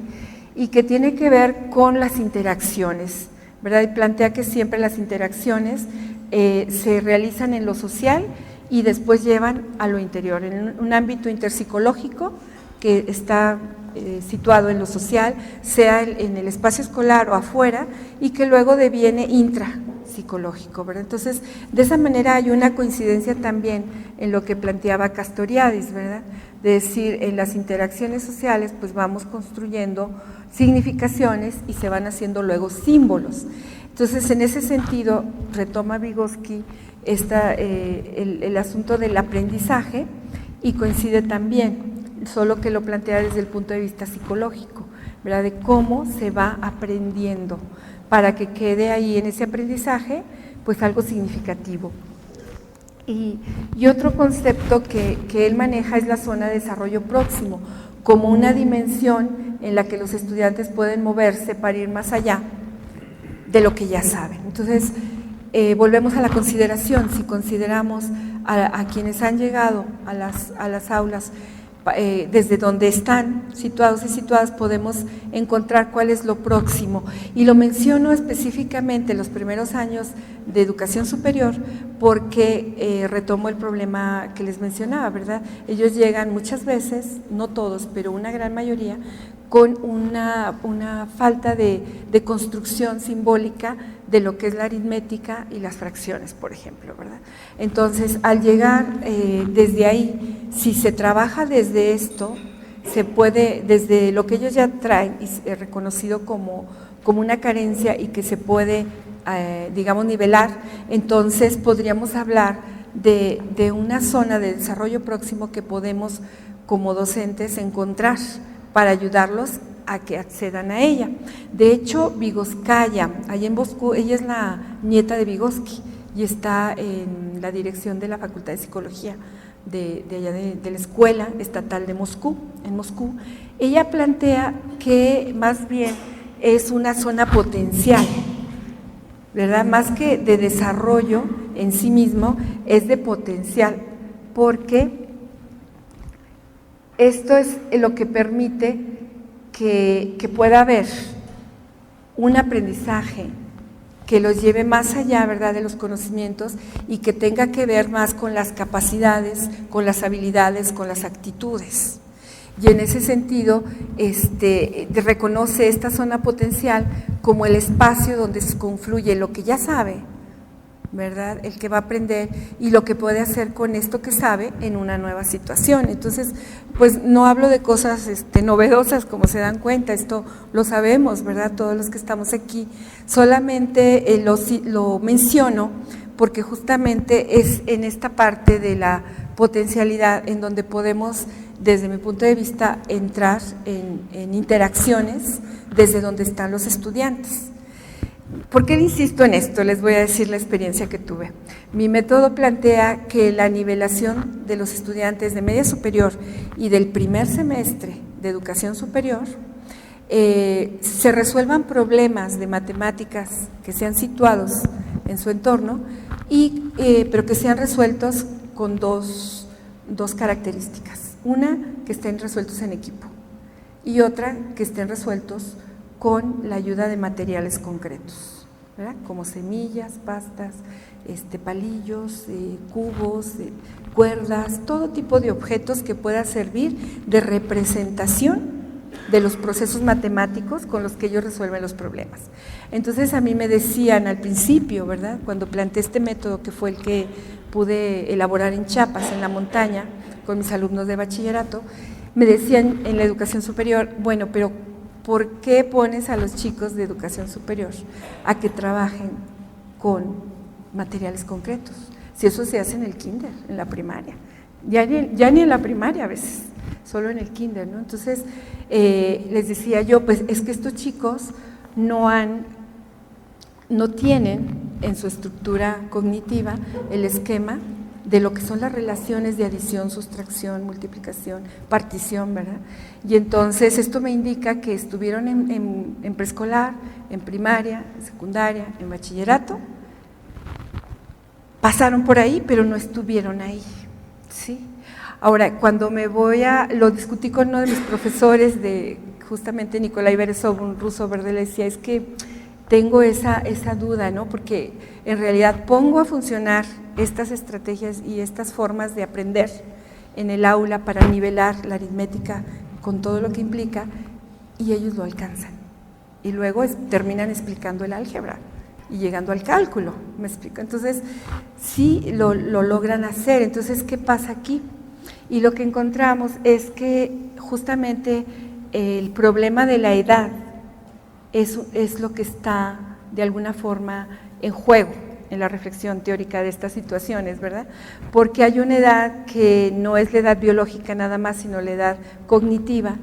y que tiene que ver con las interacciones, ¿verdad? Y plantea que siempre las interacciones se realizan en lo social y después llevan a lo interior, en un ámbito interpsicológico que está situado en lo social, sea en el espacio escolar o afuera, y que luego deviene intrapsicológico, ¿verdad? Entonces, de esa manera hay una coincidencia también en lo que planteaba Castoriadis, ¿verdad? De decir, en las interacciones sociales, pues vamos construyendo significaciones y se van haciendo luego símbolos. Entonces, en ese sentido, retoma Vygotsky el asunto del aprendizaje y coincide también, solo que lo plantea desde el punto de vista psicológico, ¿verdad? De cómo se va aprendiendo para que quede ahí en ese aprendizaje pues algo significativo. Y otro concepto que él maneja es la zona de desarrollo próximo, como una dimensión en la que los estudiantes pueden moverse para ir más allá de lo que ya saben. Entonces, volvemos a la consideración. Si consideramos a quienes han llegado a las aulas desde donde están situados y situadas, podemos encontrar cuál es lo próximo. Y lo menciono específicamente en los primeros años de educación superior porque retomo el problema que les mencionaba, ¿verdad? Ellos llegan muchas veces, no todos, pero una gran mayoría, con una falta de construcción simbólica de lo que es la aritmética y las fracciones, por ejemplo, ¿verdad? Entonces, al llegar desde ahí, si se trabaja desde esto, se puede, desde lo que ellos ya traen, y reconocido como una carencia y que se puede, digamos, nivelar, entonces podríamos hablar de una zona de desarrollo próximo que podemos, como docentes, encontrar para ayudarlos a que accedan a ella. De hecho, Vygotskáya, allá en Moscú, ella es la nieta de Vygotsky y está en la dirección de la Facultad de Psicología de allá de la Escuela Estatal de Moscú, en Moscú. Ella plantea que más bien es una zona potencial, ¿verdad? Más que de desarrollo en sí mismo, es de potencial, porque esto es lo que permite que pueda haber un aprendizaje que los lleve más allá, ¿verdad?, de los conocimientos y que tenga que ver más con las capacidades, con las habilidades, con las actitudes. Y en ese sentido, reconoce esta zona potencial como el espacio donde se confluye lo que ya sabe, ¿verdad?, el que va a aprender y lo que puede hacer con esto que sabe en una nueva situación. Entonces, pues no hablo de cosas novedosas, como se dan cuenta, esto lo sabemos, ¿verdad?, todos los que estamos aquí, solamente lo menciono porque justamente es en esta parte de la potencialidad en donde podemos, desde mi punto de vista, entrar en interacciones desde donde están los estudiantes. ¿Por qué insisto en esto? Les voy a decir la experiencia que tuve. Mi método plantea que la nivelación de los estudiantes de media superior y del primer semestre de educación superior se resuelvan problemas de matemáticas que sean situados en su entorno, pero que sean resueltos con dos características. Una, que estén resueltos en equipo, y otra, que estén resueltos con la ayuda de materiales concretos, ¿verdad?, como semillas, pastas, palillos, cubos, cuerdas, todo tipo de objetos que pueda servir de representación de los procesos matemáticos con los que ellos resuelven los problemas. Entonces a mí me decían al principio, ¿verdad?, cuando planteé este método, que fue el que pude elaborar en Chiapas, en la montaña, con mis alumnos de bachillerato, me decían en la educación superior, bueno, pero ¿por qué pones a los chicos de educación superior a que trabajen con materiales concretos? Si eso se hace en el kinder, en la primaria, ya ni en la primaria a veces, solo en el kinder, ¿no? Entonces, les decía yo, pues es que estos chicos no tienen en su estructura cognitiva el esquema de lo que son las relaciones de adición, sustracción, multiplicación, partición, ¿verdad? Y entonces esto me indica que estuvieron en preescolar, en primaria, en secundaria, en bachillerato, pasaron por ahí, pero no estuvieron ahí, ¿sí? Ahora, cuando lo discutí con uno de mis profesores, justamente Nikolai Beresov, un ruso verde, le decía, es que tengo esa duda, ¿no?, porque en realidad pongo a funcionar estas estrategias y estas formas de aprender en el aula para nivelar la aritmética con todo lo que implica, y ellos lo alcanzan. Y luego terminan explicando el álgebra y llegando al cálculo, ¿me explico? Entonces, sí lo logran hacer. Entonces, ¿qué pasa aquí? Y lo que encontramos es que justamente el problema de la edad es lo que está de alguna forma en juego en la reflexión teórica de estas situaciones, ¿verdad? Porque hay una edad que no es la edad biológica nada más, sino la edad cognitiva,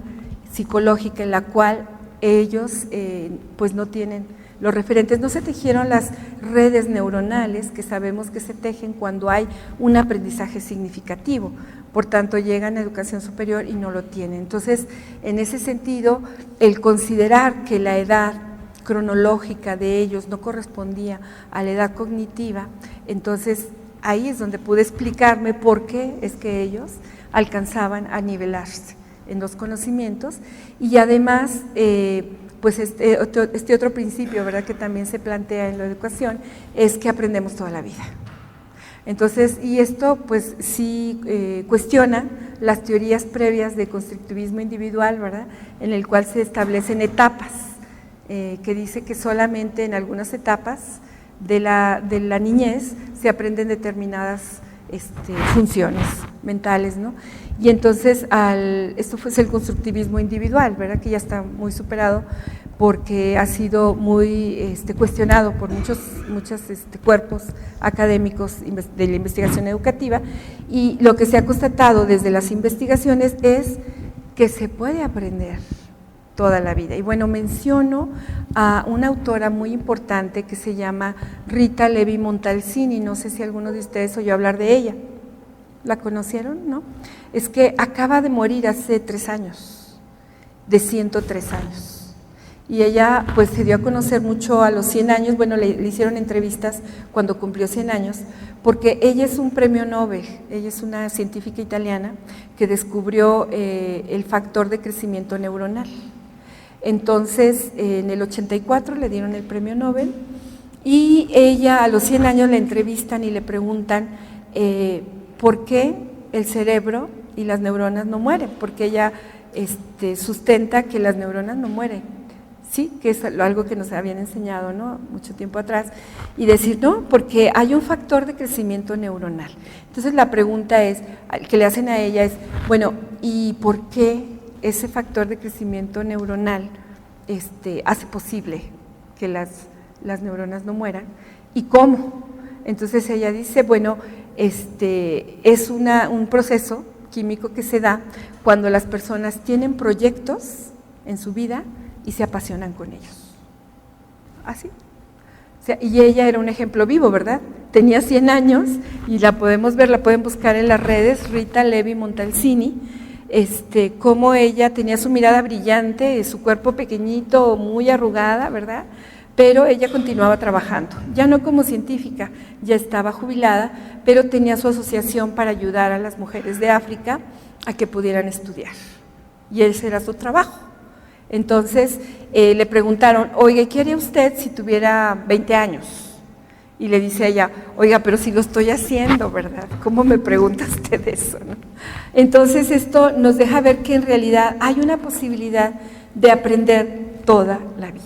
psicológica, en la cual ellos pues no tienen los referentes, no se tejieron las redes neuronales que sabemos que se tejen cuando hay un aprendizaje significativo, por tanto llegan a educación superior y no lo tienen. Entonces, en ese sentido, el considerar que la edad cronológica de ellos no correspondía a la edad cognitiva, entonces ahí es donde pude explicarme por qué es que ellos alcanzaban a nivelarse en los conocimientos y además pues este otro principio, ¿verdad?, que también se plantea en la educación, es que aprendemos toda la vida. Entonces, y esto pues sí cuestiona las teorías previas de constructivismo individual, ¿verdad?, en el cual se establecen etapas, que dice que solamente en algunas etapas de la niñez se aprenden determinadas funciones mentales, ¿no? Y entonces esto fue el constructivismo individual, ¿verdad?, que ya está muy superado porque ha sido muy cuestionado por muchos cuerpos académicos de la investigación educativa, y lo que se ha constatado desde las investigaciones es que se puede aprender toda la vida. Y bueno, menciono a una autora muy importante que se llama Rita Levi Montalcini, no sé si alguno de ustedes oyó hablar de ella. ¿La conocieron? ¿No? Es que acaba de morir hace 3 años, de 103 años. Y ella pues se dio a conocer mucho a los 100 años, bueno, le hicieron entrevistas cuando cumplió 100 años, porque ella es un premio Nobel, ella es una científica italiana que descubrió el factor de crecimiento neuronal. Entonces, en el 84 le dieron el premio Nobel y ella a los 100 años la entrevistan y le preguntan ¿por qué el cerebro y las neuronas no mueren? Porque ella sustenta que las neuronas no mueren, ¿sí? Que es algo que nos habían enseñado, ¿no?, mucho tiempo atrás, y decir, no, porque hay un factor de crecimiento neuronal. Entonces la pregunta que le hacen a ella es, bueno, ¿y por qué ese factor de crecimiento neuronal hace posible que las neuronas no mueran? ¿Y cómo? Entonces ella dice, bueno, es un proceso químico que se da cuando las personas tienen proyectos en su vida y se apasionan con ellos. ¿Así? O sea, y ella era un ejemplo vivo, ¿verdad? Tenía 100 años y la podemos ver, la pueden buscar en las redes, Rita Levi Montalcini, cómo ella tenía su mirada brillante, su cuerpo pequeñito, muy arrugada, ¿verdad?, pero ella continuaba trabajando, ya no como científica, ya estaba jubilada, pero tenía su asociación para ayudar a las mujeres de África a que pudieran estudiar, y ese era su trabajo. Entonces le preguntaron, oiga, ¿qué haría usted si tuviera 20 años? Y le dice ella, oiga, pero si lo estoy haciendo, ¿verdad? ¿Cómo me pregunta usted eso, no? Entonces esto nos deja ver que en realidad hay una posibilidad de aprender toda la vida.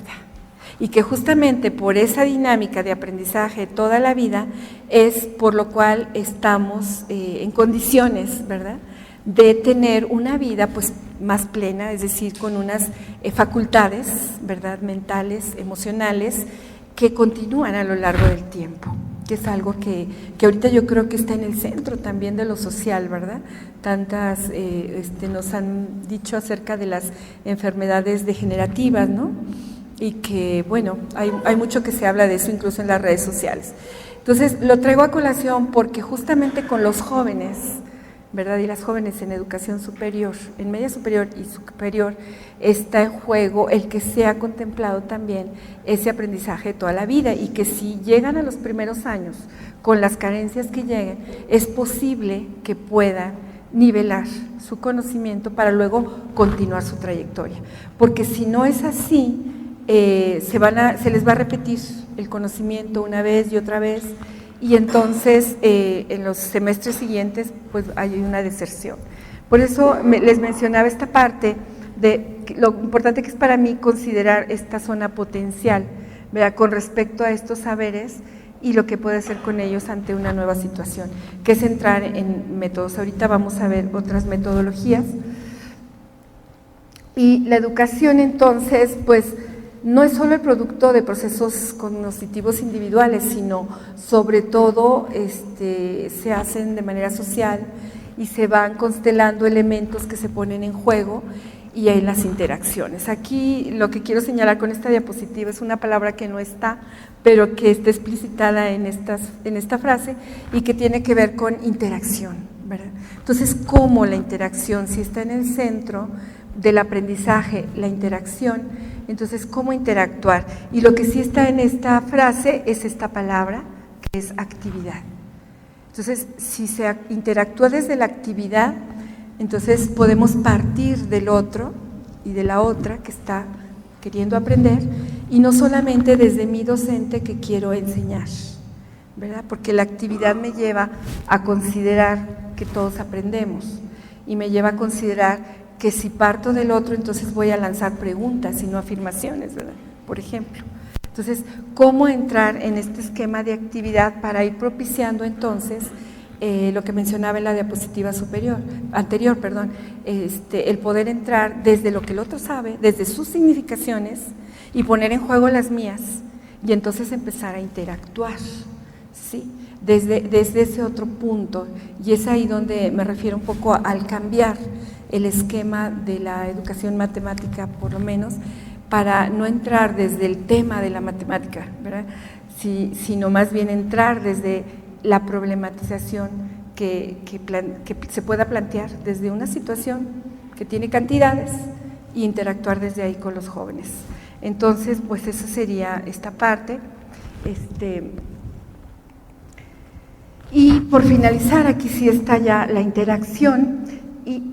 Y que justamente por esa dinámica de aprendizaje toda la vida es por lo cual estamos en condiciones, ¿verdad?, de tener una vida pues más plena, es decir, con unas facultades, ¿verdad?, mentales, emocionales, que continúan a lo largo del tiempo, que es algo que ahorita yo creo que está en el centro también de lo social, ¿verdad? Tantas nos han dicho acerca de las enfermedades degenerativas, ¿no? Y que, bueno, hay mucho que se habla de eso incluso en las redes sociales. Entonces, lo traigo a colación porque justamente con los jóvenes, ¿verdad?, y las jóvenes en educación superior, en media superior y superior, está en juego el que se ha contemplado también ese aprendizaje de toda la vida, y que si llegan a los primeros años con las carencias que lleguen, es posible que puedan nivelar su conocimiento para luego continuar su trayectoria, porque si no es así, se les va a repetir el conocimiento una vez y otra vez, y entonces en los semestres siguientes pues hay una deserción. Por eso les mencionaba esta parte de lo importante que es para mí considerar esta zona potencial, ¿verdad?, con respecto a estos saberes y lo que puede hacer con ellos ante una nueva situación, que es entrar en métodos. Ahorita vamos a ver otras metodologías. Y la educación entonces pues no es solo el producto de procesos cognitivos individuales, sino sobre todo se hacen de manera social y se van constelando elementos que se ponen en juego, y en las interacciones. Aquí lo que quiero señalar con esta diapositiva es una palabra que no está, pero que está explicitada en esta frase y que tiene que ver con interacción, ¿verdad? Entonces, ¿cómo la interacción? Si está en el centro del aprendizaje, la interacción, entonces, ¿cómo interactuar? Y lo que sí está en esta frase es esta palabra, que es actividad. Entonces, si se interactúa desde la actividad, entonces podemos partir del otro y de la otra que está queriendo aprender, y no solamente desde mi docente que quiero enseñar, ¿verdad? Porque la actividad me lleva a considerar que todos aprendemos y me lleva a considerar que si parto del otro, entonces voy a lanzar preguntas y no afirmaciones, ¿verdad? Por ejemplo. Entonces, ¿cómo entrar en este esquema de actividad para ir propiciando entonces lo que mencionaba en la diapositiva anterior, el poder entrar desde lo que el otro sabe, desde sus significaciones y poner en juego las mías y entonces empezar a interactuar, ¿sí? Desde ese otro punto, y es ahí donde me refiero un poco al cambiar el esquema de la educación matemática, por lo menos, para no entrar desde el tema de la matemática, ¿verdad? Sino más bien entrar desde la problematización que se pueda plantear desde una situación que tiene cantidades e interactuar desde ahí con los jóvenes. Entonces, pues eso sería esta parte. Y por finalizar, aquí sí está ya la interacción, y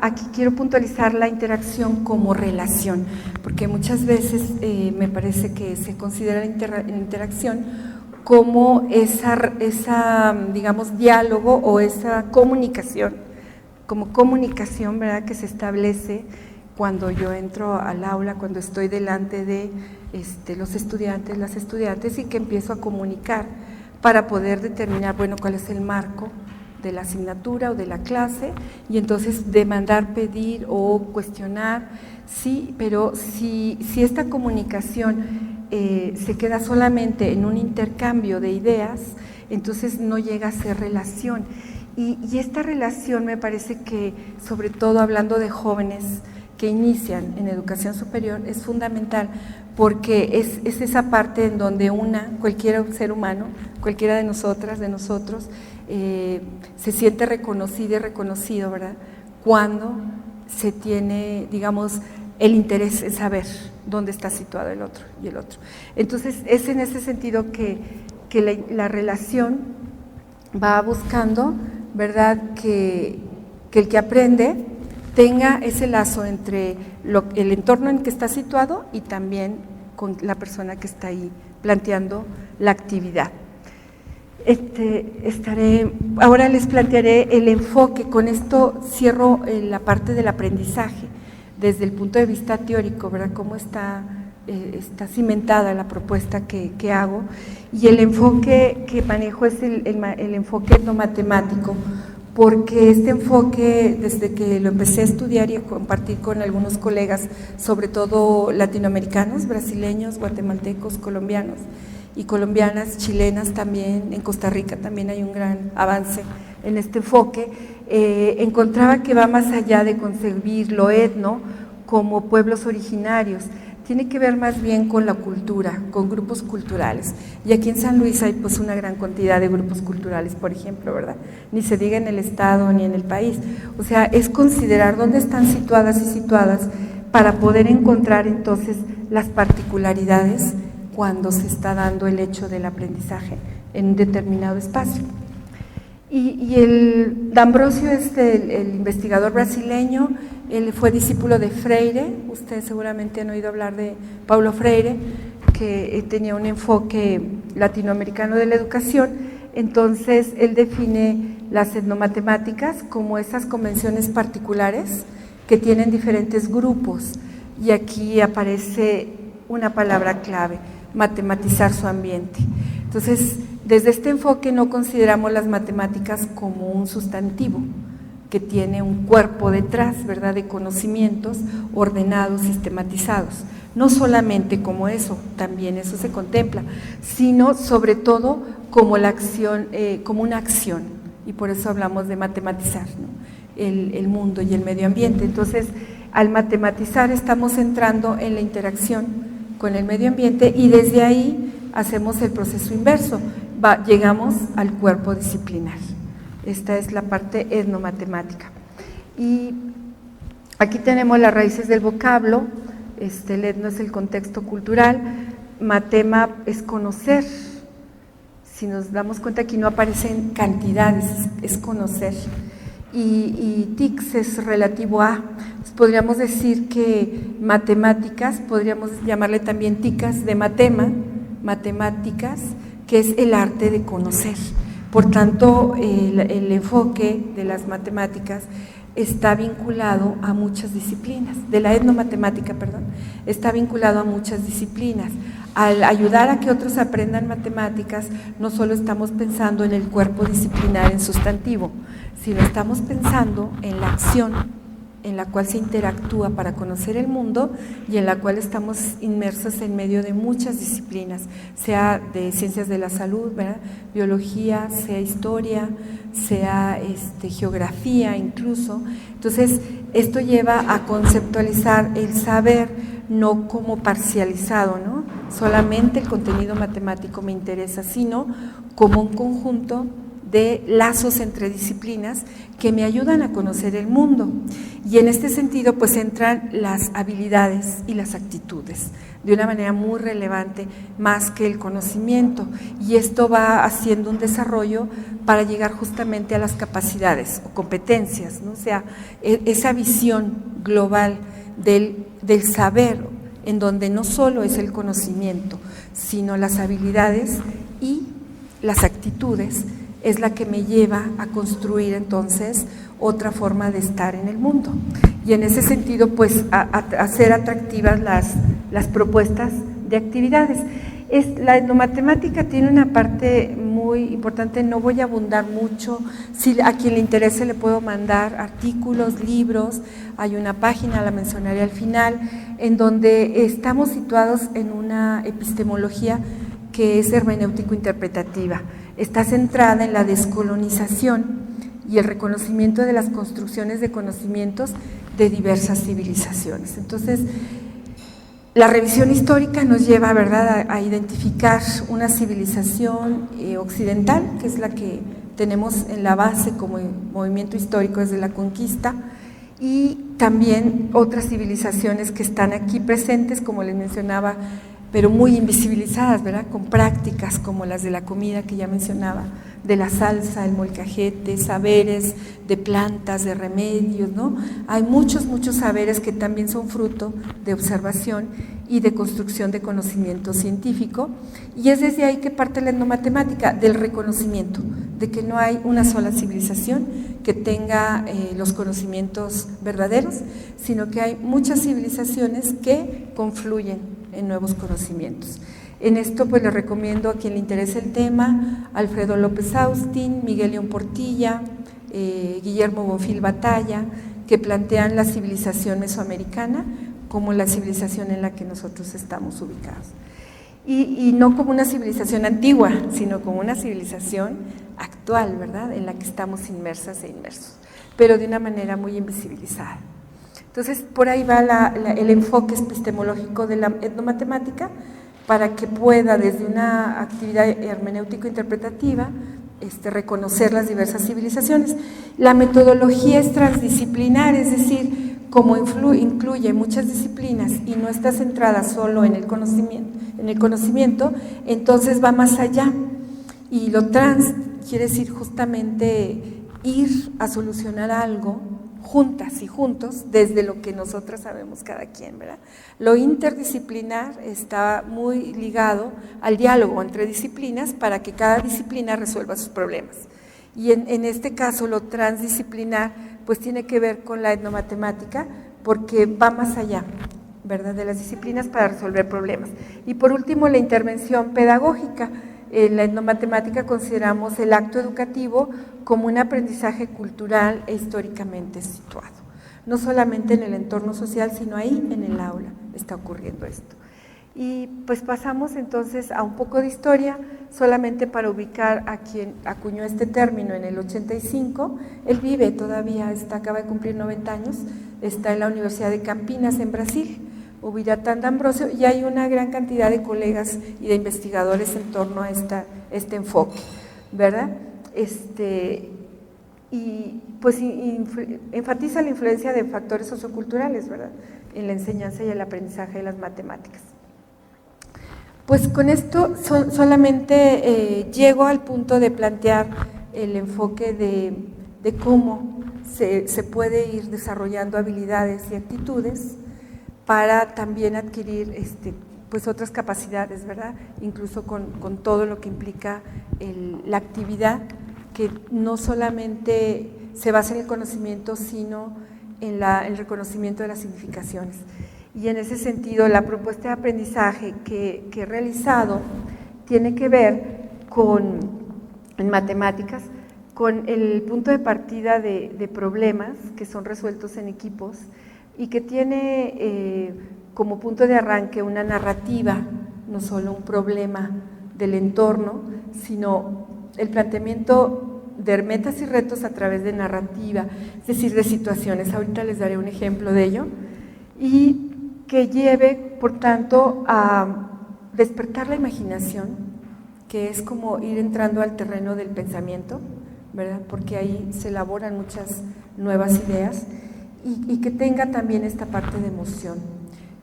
aquí quiero puntualizar la interacción como relación, porque muchas veces me parece que se considera la interacción como esa digamos, diálogo o esa comunicación, como comunicación, ¿verdad?, que se establece cuando yo entro al aula, cuando estoy delante de los estudiantes, las estudiantes, y que empiezo a comunicar para poder determinar, bueno, cuál es el marco de la asignatura o de la clase, y entonces demandar, pedir o cuestionar, sí, pero si esta comunicación se queda solamente en un intercambio de ideas, entonces no llega a ser relación. Y esta relación me parece que, sobre todo hablando de jóvenes que inician en educación superior, es fundamental, porque es esa parte en donde cualquier ser humano, cualquiera de nosotras, de nosotros, se siente reconocida y reconocido, ¿verdad?, cuando se tiene, digamos, el interés en saber dónde está situado el otro y el otro. Entonces, es en ese sentido que la relación va buscando, ¿verdad?, que el que aprende tenga ese lazo entre el entorno en que está situado y también con la persona que está ahí planteando la actividad. Ahora les plantearé el enfoque. Con esto cierro la parte del aprendizaje desde el punto de vista teórico, ¿verdad?, cómo está cimentada la propuesta que hago, y el enfoque que manejo es el enfoque etnomatemático, porque este enfoque, desde que lo empecé a estudiar y a compartir con algunos colegas, sobre todo latinoamericanos, brasileños, guatemaltecos, colombianos y colombianas, chilenas también, en Costa Rica también hay un gran avance en este enfoque, encontraba que va más allá de concebir lo etno como pueblos originarios, tiene que ver más bien con la cultura, con grupos culturales. Y aquí en San Luis hay pues una gran cantidad de grupos culturales, por ejemplo, ¿verdad? Ni se diga en el estado ni en el país. O sea, es considerar dónde están situadas y situadas para poder encontrar entonces las particularidades cuando se está dando el hecho del aprendizaje en un determinado espacio. Y el D'Ambrosio es el investigador brasileño. Él fue discípulo de Freire. Ustedes seguramente han oído hablar de Paulo Freire, que tenía un enfoque latinoamericano de la educación. Entonces, él define las etnomatemáticas como esas convenciones particulares que tienen diferentes grupos. Y aquí aparece una palabra clave: matematizar su ambiente. Entonces, desde este enfoque no consideramos las matemáticas como un sustantivo que tiene un cuerpo detrás, ¿verdad?, de conocimientos ordenados, sistematizados. No solamente como eso, también eso se contempla, sino sobre todo como la acción, como una acción, y por eso hablamos de matematizar, ¿no?, el mundo y el medio ambiente. Entonces, Al matematizar estamos entrando en la interacción con el medio ambiente y desde ahí hacemos el proceso inverso, llegamos al cuerpo disciplinar. Esta es la parte etnomatemática. Y aquí tenemos las raíces del vocablo. El etno es el contexto cultural, matema es conocer. Si nos damos cuenta, aquí no aparecen cantidades, es conocer. Y tics es relativo a. Entonces, podríamos decir que matemáticas, podríamos llamarle también ticas de matemáticas, que es el arte de conocer. Por tanto, el enfoque de las matemáticas está vinculado a muchas disciplinas, de la etnomatemática, perdón, está vinculado a muchas disciplinas. Al ayudar a que otros aprendan matemáticas, no solo estamos pensando en el cuerpo disciplinar en sustantivo, sino estamos pensando en la acción en la cual se interactúa para conocer el mundo y en la cual estamos inmersos en medio de muchas disciplinas, sea de ciencias de la salud, ¿verdad?, biología, sea historia, sea geografía incluso. Entonces, esto lleva a conceptualizar el saber no como parcializado, ¿no? Solamente el contenido matemático me interesa, sino como un conjunto de lazos entre disciplinas que me ayudan a conocer el mundo. Y en este sentido, pues entran las habilidades y las actitudes de una manera muy relevante, más que el conocimiento. Y esto va haciendo un desarrollo para llegar justamente a las capacidades o competencias, ¿no? O sea, esa visión global del saber, en donde no solo es el conocimiento, sino las habilidades y las actitudes, es la que me lleva a construir entonces otra forma de estar en el mundo. Y en ese sentido, pues, a hacer atractivas las propuestas de actividades. La etnomatemática tiene una parte muy importante, no voy a abundar mucho, si a quien le interese le puedo mandar artículos, libros, hay una página, la mencionaré al final, en donde estamos situados en una epistemología que es hermenéutico-interpretativa. Está centrada en la descolonización y el reconocimiento de las construcciones de conocimientos de diversas civilizaciones. Entonces, la revisión histórica nos lleva, ¿verdad?, a identificar una civilización occidental, que es la que tenemos en la base como movimiento histórico desde la conquista, y también otras civilizaciones que están aquí presentes, como les mencionaba, pero muy invisibilizadas, ¿verdad?, con prácticas como las de la comida que ya mencionaba, de la salsa, el molcajete, saberes de plantas, de remedios, ¿no? Hay muchos saberes que también son fruto de observación y de construcción de conocimiento científico, y es desde ahí que parte la etnomatemática, del reconocimiento, de que no hay una sola civilización que tenga los conocimientos verdaderos, sino que hay muchas civilizaciones que confluyen en nuevos conocimientos. En esto, pues, les recomiendo a quien le interese el tema, Alfredo López Austin, Miguel León Portilla, Guillermo Bonfil Batalla, que plantean la civilización mesoamericana como la civilización en la que nosotros estamos ubicados. Y no como una civilización antigua, sino como una civilización actual, ¿verdad?, en la que estamos inmersas e inmersos, pero de una manera muy invisibilizada. Entonces, por ahí va el enfoque epistemológico de la etnomatemática, para que pueda, desde una actividad hermenéutico-interpretativa, reconocer las diversas civilizaciones. La metodología es transdisciplinar, es decir, como incluye muchas disciplinas y no está centrada solo en el conocimiento, entonces va más allá. Y lo trans quiere decir justamente ir a solucionar algo juntas y juntos desde lo que nosotras sabemos cada quien, ¿verdad? Lo interdisciplinar está muy ligado al diálogo entre disciplinas para que cada disciplina resuelva sus problemas. Y en este caso lo transdisciplinar pues tiene que ver con la etnomatemática porque va más allá, ¿verdad?, de las disciplinas para resolver problemas. Y por último, la intervención pedagógica. En la etnomatemática consideramos el acto educativo como un aprendizaje cultural e históricamente situado. No solamente en el entorno social, sino ahí en el aula está ocurriendo esto. Y pues pasamos entonces a un poco de historia, solamente para ubicar a quien acuñó este término en el 85. Él vive todavía, acaba de cumplir 90 años, está en la Universidad de Campinas, en Brasil, Ubiratã D'Ambrosio, y hay una gran cantidad de colegas y de investigadores en torno a este enfoque, ¿verdad? Y pues enfatiza la influencia de factores socioculturales, ¿verdad?, en la enseñanza y el aprendizaje de las matemáticas. Pues con esto solamente llego al punto de plantear el enfoque de cómo se puede ir desarrollando habilidades y actitudes para también adquirir pues otras capacidades, ¿verdad? Incluso con todo lo que implica la actividad, que no solamente se basa en el conocimiento, sino en el reconocimiento de las significaciones. Y en ese sentido, la propuesta de aprendizaje que he realizado tiene que ver en matemáticas, con el punto de partida de problemas que son resueltos en equipos y que tiene como punto de arranque una narrativa, no solo un problema del entorno, sino el planteamiento de metas y retos a través de narrativa, es decir, de situaciones. Ahorita les daré un ejemplo de ello, y que lleve, por tanto, a despertar la imaginación, que es como ir entrando al terreno del pensamiento, ¿verdad?, porque ahí se elaboran muchas nuevas ideas, y que tenga también esta parte de emoción,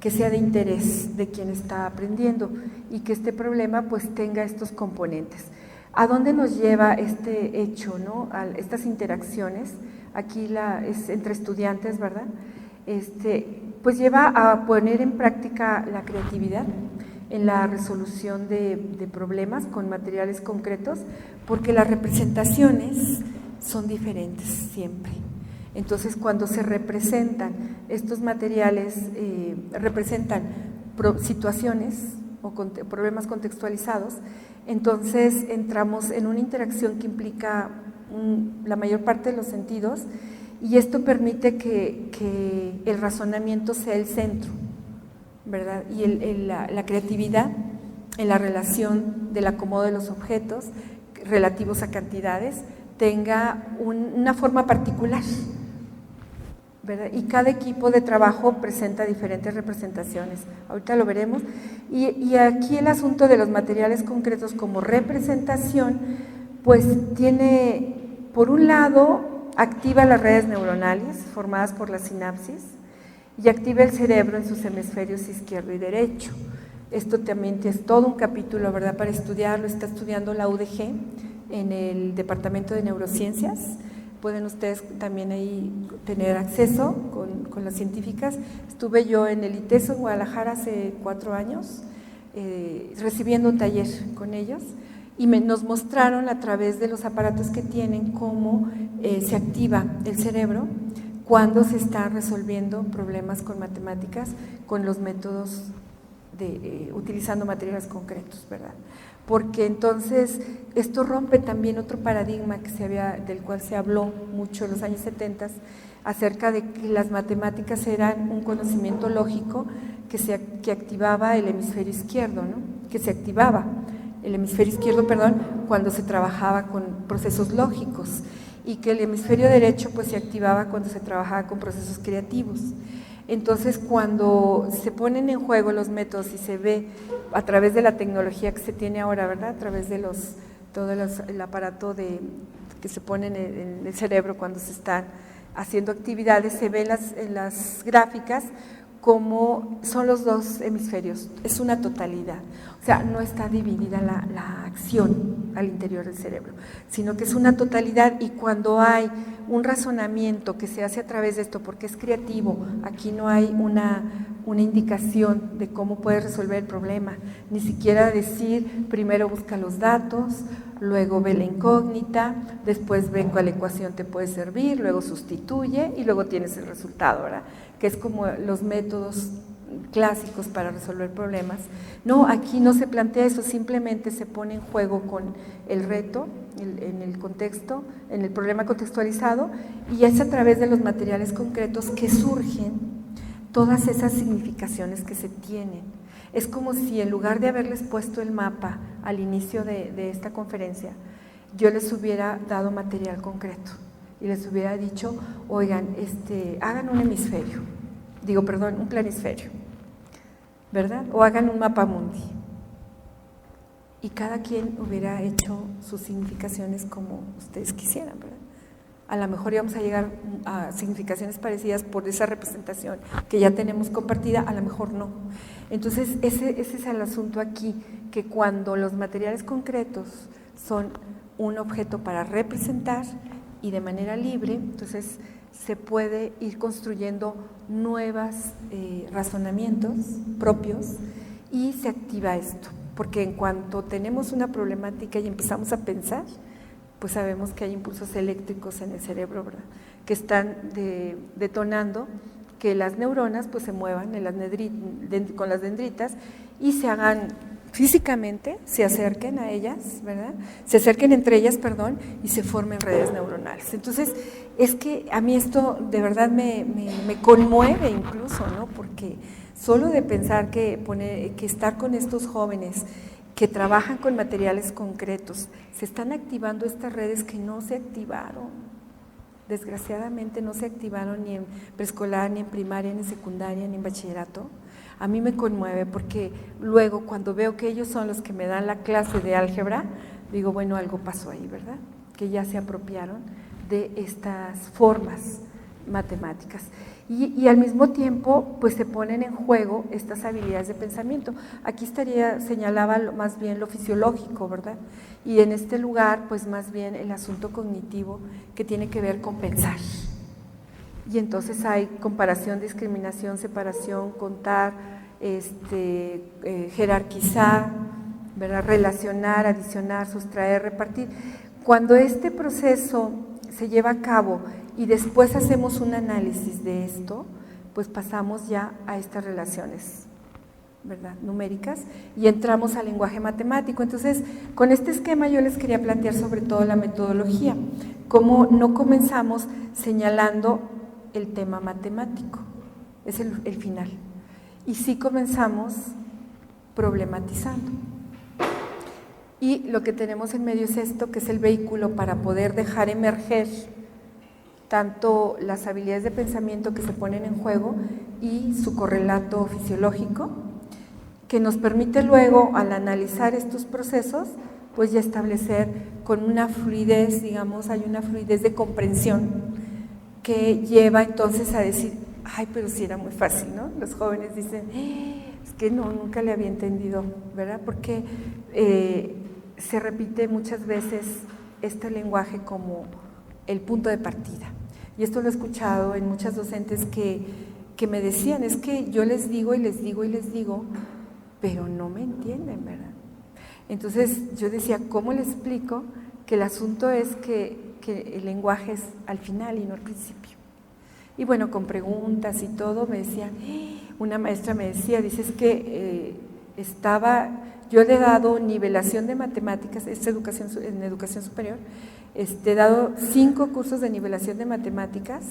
que sea de interés de quien está aprendiendo, y que este problema pues tenga estos componentes. ¿A dónde nos lleva este hecho, ¿no?, a estas interacciones? Aquí es entre estudiantes, ¿verdad? Pues lleva a poner en práctica la creatividad en la resolución de problemas con materiales concretos, porque las representaciones son diferentes siempre. Entonces, cuando se representan estos materiales, representan situaciones o problemas contextualizados, entonces entramos en una interacción que implica la mayor parte de los sentidos, y esto permite que el razonamiento sea el centro, ¿verdad? Y la creatividad en la relación del acomodo de los objetos relativos a cantidades tenga una forma particular, ¿verdad? Y cada equipo de trabajo presenta diferentes representaciones, ahorita lo veremos, y aquí el asunto de los materiales concretos como representación, pues tiene, por un lado, activa las redes neuronales formadas por la sinapsis y activa el cerebro en sus hemisferios izquierdo y derecho. Esto también es todo un capítulo, ¿verdad?, para estudiarlo. Está estudiando la UDG en el Departamento de Neurociencias. Pueden ustedes también ahí tener acceso con las científicas. Estuve yo en el ITESO en Guadalajara hace 4 años, recibiendo un taller con ellos, y nos mostraron a través de los aparatos que tienen cómo se activa el cerebro cuando se están resolviendo problemas con matemáticas con los métodos utilizando materiales concretos, ¿verdad? Porque entonces esto rompe también otro paradigma del cual se habló mucho en los años 70, acerca de que las matemáticas eran un conocimiento lógico que activaba el hemisferio izquierdo, ¿no? Que se activaba el hemisferio izquierdo, cuando se trabajaba con procesos lógicos, y que el hemisferio derecho pues se activaba cuando se trabajaba con procesos creativos. Entonces, cuando se ponen en juego los métodos y se ve a través de la tecnología que se tiene ahora, ¿verdad?, a través de todo el aparato que se pone en el cerebro cuando se están haciendo actividades, se ve en las gráficas como son los dos hemisferios, es una totalidad. O sea, no está dividida la acción al interior del cerebro, sino que es una totalidad, y cuando hay un razonamiento que se hace a través de esto, porque es creativo, aquí no hay una indicación de cómo puedes resolver el problema, ni siquiera decir primero busca los datos, luego ve la incógnita, después ve cuál ecuación te puede servir, luego sustituye y luego tienes el resultado, ¿verdad?, que es como los métodos clásicos para resolver problemas. No, aquí no se plantea eso, simplemente se pone en juego con el reto, en el contexto, en el problema contextualizado, y es a través de los materiales concretos que surgen todas esas significaciones que se tienen. Es como si en lugar de haberles puesto el mapa al inicio de esta conferencia, yo les hubiera dado material concreto, y les hubiera dicho, oigan, hagan un hemisferio, un planisferio, ¿verdad? O hagan un mapa mundi. Y cada quien hubiera hecho sus significaciones como ustedes quisieran, ¿verdad? A lo mejor íbamos a llegar a significaciones parecidas por esa representación que ya tenemos compartida, a lo mejor no. Entonces, ese es el asunto aquí, que cuando los materiales concretos son un objeto para representar y de manera libre, entonces se puede ir construyendo nuevos razonamientos propios y se activa esto, porque en cuanto tenemos una problemática y empezamos a pensar, pues sabemos que hay impulsos eléctricos en el cerebro, ¿verdad?, que están detonando que las neuronas pues se muevan con las dendritas y se hagan físicamente, se acerquen a ellas, ¿verdad?, se acerquen entre ellas, y se formen redes neuronales. Entonces, es que a mí esto de verdad me conmueve incluso, ¿no?, porque solo de pensar que estar con estos jóvenes que trabajan con materiales concretos, se están activando estas redes que no se activaron, desgraciadamente no se activaron ni en preescolar, ni en primaria, ni en secundaria, ni en bachillerato. A mí me conmueve porque luego cuando veo que ellos son los que me dan la clase de álgebra, digo, bueno, algo pasó ahí, ¿verdad?, que ya se apropiaron de estas formas matemáticas. Y al mismo tiempo, pues se ponen en juego estas habilidades de pensamiento. Aquí señalaba más bien lo fisiológico, ¿verdad? Y en este lugar, pues más bien el asunto cognitivo que tiene que ver con pensar. Y entonces hay comparación, discriminación, separación, contar, jerarquizar, ¿verdad?, relacionar, adicionar, sustraer, repartir. Cuando este proceso se lleva a cabo y después hacemos un análisis de esto, pues pasamos ya a estas relaciones, ¿verdad?, numéricas, y entramos al lenguaje matemático. Entonces, con este esquema yo les quería plantear sobre todo la metodología, cómo no comenzamos señalando el tema matemático, es el final, y sí comenzamos problematizando. Y lo que tenemos en medio es esto, que es el vehículo para poder dejar emerger tanto las habilidades de pensamiento que se ponen en juego y su correlato fisiológico, que nos permite luego, al analizar estos procesos, pues ya establecer con una fluidez, digamos, hay una fluidez de comprensión que lleva entonces a decir, ay, pero sí era muy fácil, ¿no? Los jóvenes dicen, es que no, nunca le había entendido, ¿verdad? Porque se repite muchas veces este lenguaje como el punto de partida. Y esto lo he escuchado en muchas docentes que me decían, es que yo les digo y les digo y les digo, pero no me entienden, ¿verdad? Entonces yo decía, ¿cómo le explico que el asunto es que el lenguaje es al final y no al principio? Y bueno, con preguntas y todo me decían, una maestra me decía, dices que yo le he dado nivelación de matemáticas, en educación superior, he dado 5 cursos de nivelación de matemáticas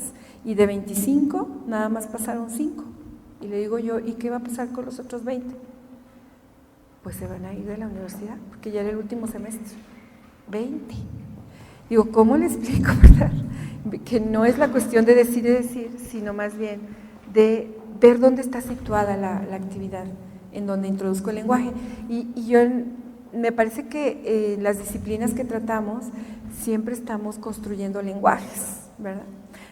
y de 25 nada más pasaron 5. Y le digo yo, ¿y qué va a pasar con los otros 20? Pues se van a ir de la universidad, porque ya era el último semestre. 20. Digo, ¿cómo le explico, verdad? Que no es la cuestión de decir, sino más bien de ver dónde está situada la actividad, en donde introduzco el lenguaje. Y yo me parece que en las disciplinas que tratamos siempre estamos construyendo lenguajes, ¿verdad?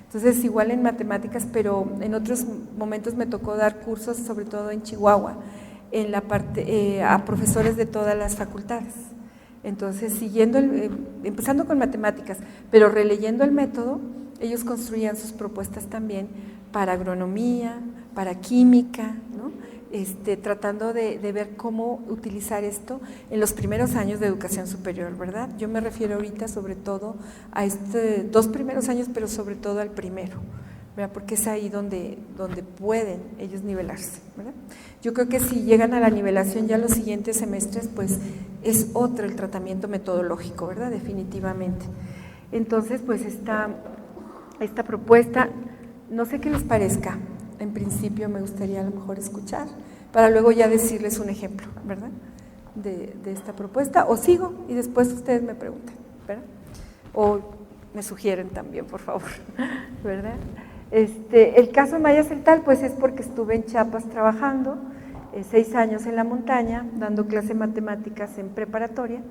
Entonces, igual en matemáticas, pero en otros momentos me tocó dar cursos, sobre todo en Chihuahua, en la parte a profesores de todas las facultades. Entonces, empezando con matemáticas, pero releyendo el método, ellos construían sus propuestas también para agronomía, para química, ¿no? Tratando de ver cómo utilizar esto en los primeros años de educación superior, ¿verdad? Yo me refiero ahorita sobre todo a 2 primeros años, pero sobre todo al primero, ¿verdad? Porque es ahí donde pueden ellos nivelarse, ¿verdad? Yo creo que si llegan a la nivelación ya los siguientes semestres, pues es otro el tratamiento metodológico, ¿verdad? Definitivamente. Entonces, pues esta propuesta, no sé qué les parezca. En principio me gustaría a lo mejor escuchar, para luego ya decirles un ejemplo, ¿verdad?, de esta propuesta, o sigo y después ustedes me preguntan, ¿verdad? O me sugieren también, por favor, ¿verdad? El caso Maya Celtal, pues es porque estuve en Chiapas trabajando 6 años en la montaña, dando clase de matemáticas en preparatoria,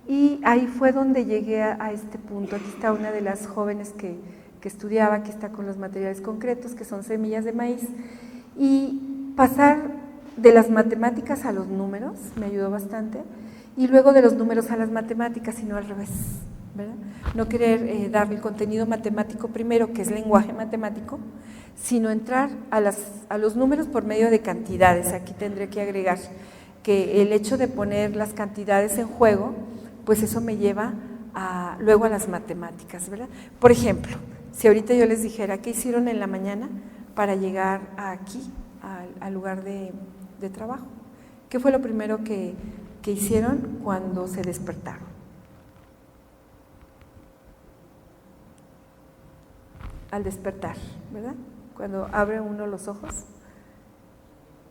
y ahí fue donde llegué a este punto. Aquí está una de las jóvenes que estudiaba, aquí está con los materiales concretos, que son semillas de maíz, y pasar de las matemáticas a los números me ayudó bastante, y luego de los números a las matemáticas, y no al revés, ¿verdad? No querer dar el contenido matemático primero, que es lenguaje matemático, sino entrar a los números por medio de cantidades. Aquí tendré que agregar que el hecho de poner las cantidades en juego, pues eso me lleva luego a las matemáticas, ¿verdad? Por ejemplo, si ahorita yo les dijera qué hicieron en la mañana para llegar aquí, al lugar de trabajo, ¿qué fue lo primero que hicieron cuando se despertaron? Al despertar, ¿verdad? Cuando abre uno los ojos,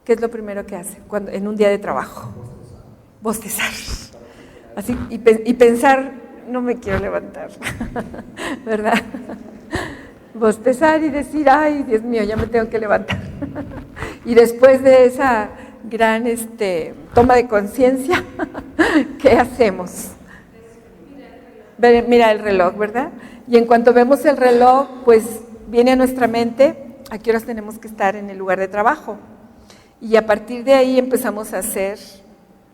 ¿qué es lo primero que hace en un día de trabajo? Bostezar. Así, y pensar, no me quiero levantar, ¿verdad? Bostezar y decir, ay, Dios mío, ya me tengo que levantar. Y después de esa gran toma de conciencia, ¿qué hacemos? Mira el reloj, ¿verdad? Y en cuanto vemos el reloj, pues viene a nuestra mente a qué horas tenemos que estar en el lugar de trabajo. Y a partir de ahí empezamos a hacer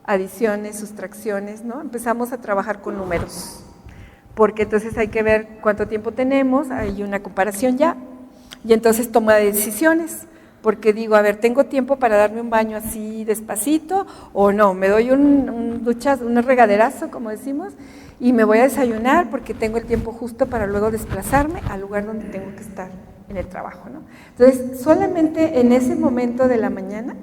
adiciones, sustracciones, ¿no? Empezamos a trabajar con números, porque entonces hay que ver cuánto tiempo tenemos, hay una comparación ya, y entonces toma de decisiones, porque digo, a ver, ¿tengo tiempo para darme un baño así despacito o no? Me doy un regaderazo, como decimos, y me voy a desayunar porque tengo el tiempo justo para luego desplazarme al lugar donde tengo que estar en el trabajo, ¿no? Entonces, solamente en ese momento de la mañana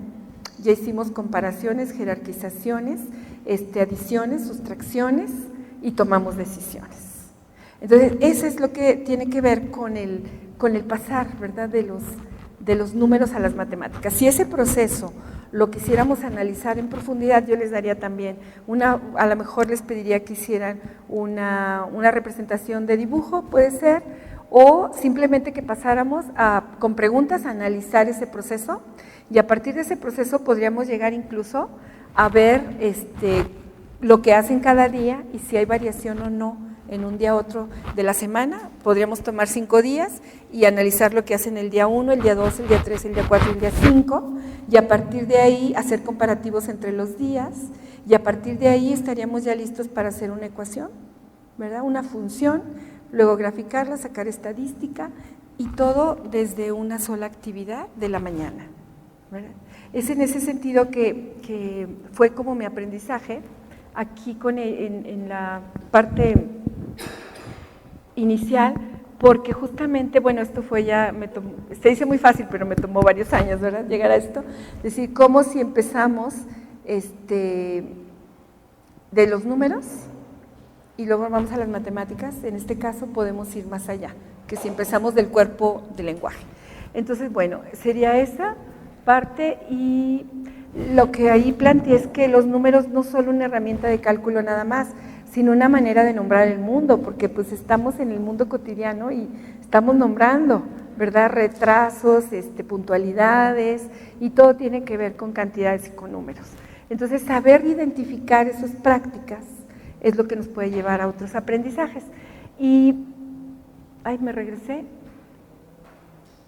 ya hicimos comparaciones, jerarquizaciones, adiciones, sustracciones y tomamos decisiones. Entonces, eso es lo que tiene que ver con el pasar, ¿verdad?, de los números a las matemáticas. Si ese proceso lo quisiéramos analizar en profundidad, yo les daría también a lo mejor les pediría que hicieran una representación de dibujo, puede ser, o simplemente que pasáramos con preguntas a analizar ese proceso, y a partir de ese proceso podríamos llegar incluso a ver lo que hacen cada día y si hay variación o no en un día a otro de la semana. Podríamos tomar 5 días y analizar lo que hacen el día 1, el día 2, el día 3, el día 4 y el día 5, y a partir de ahí hacer comparativos entre los días, y a partir de ahí estaríamos ya listos para hacer una ecuación, ¿verdad?, una función, luego graficarla, sacar estadística, y todo desde una sola actividad de la mañana, ¿verdad? Es en ese sentido que fue como mi aprendizaje aquí en la parte inicial, porque justamente, bueno, esto fue ya, se dice muy fácil, pero me tomó varios años, ¿verdad?, llegar a esto, es decir, cómo si empezamos de los números y luego vamos a las matemáticas, en este caso podemos ir más allá, que si empezamos del cuerpo del lenguaje. Entonces, bueno, sería esa parte, y lo que ahí planteé es que los números no son una herramienta de cálculo nada más, sino una manera de nombrar el mundo, porque pues estamos en el mundo cotidiano y estamos nombrando, ¿verdad?, retrasos, puntualidades, y todo tiene que ver con cantidades y con números. Entonces, saber identificar esas prácticas es lo que nos puede llevar a otros aprendizajes. Y, me regresé,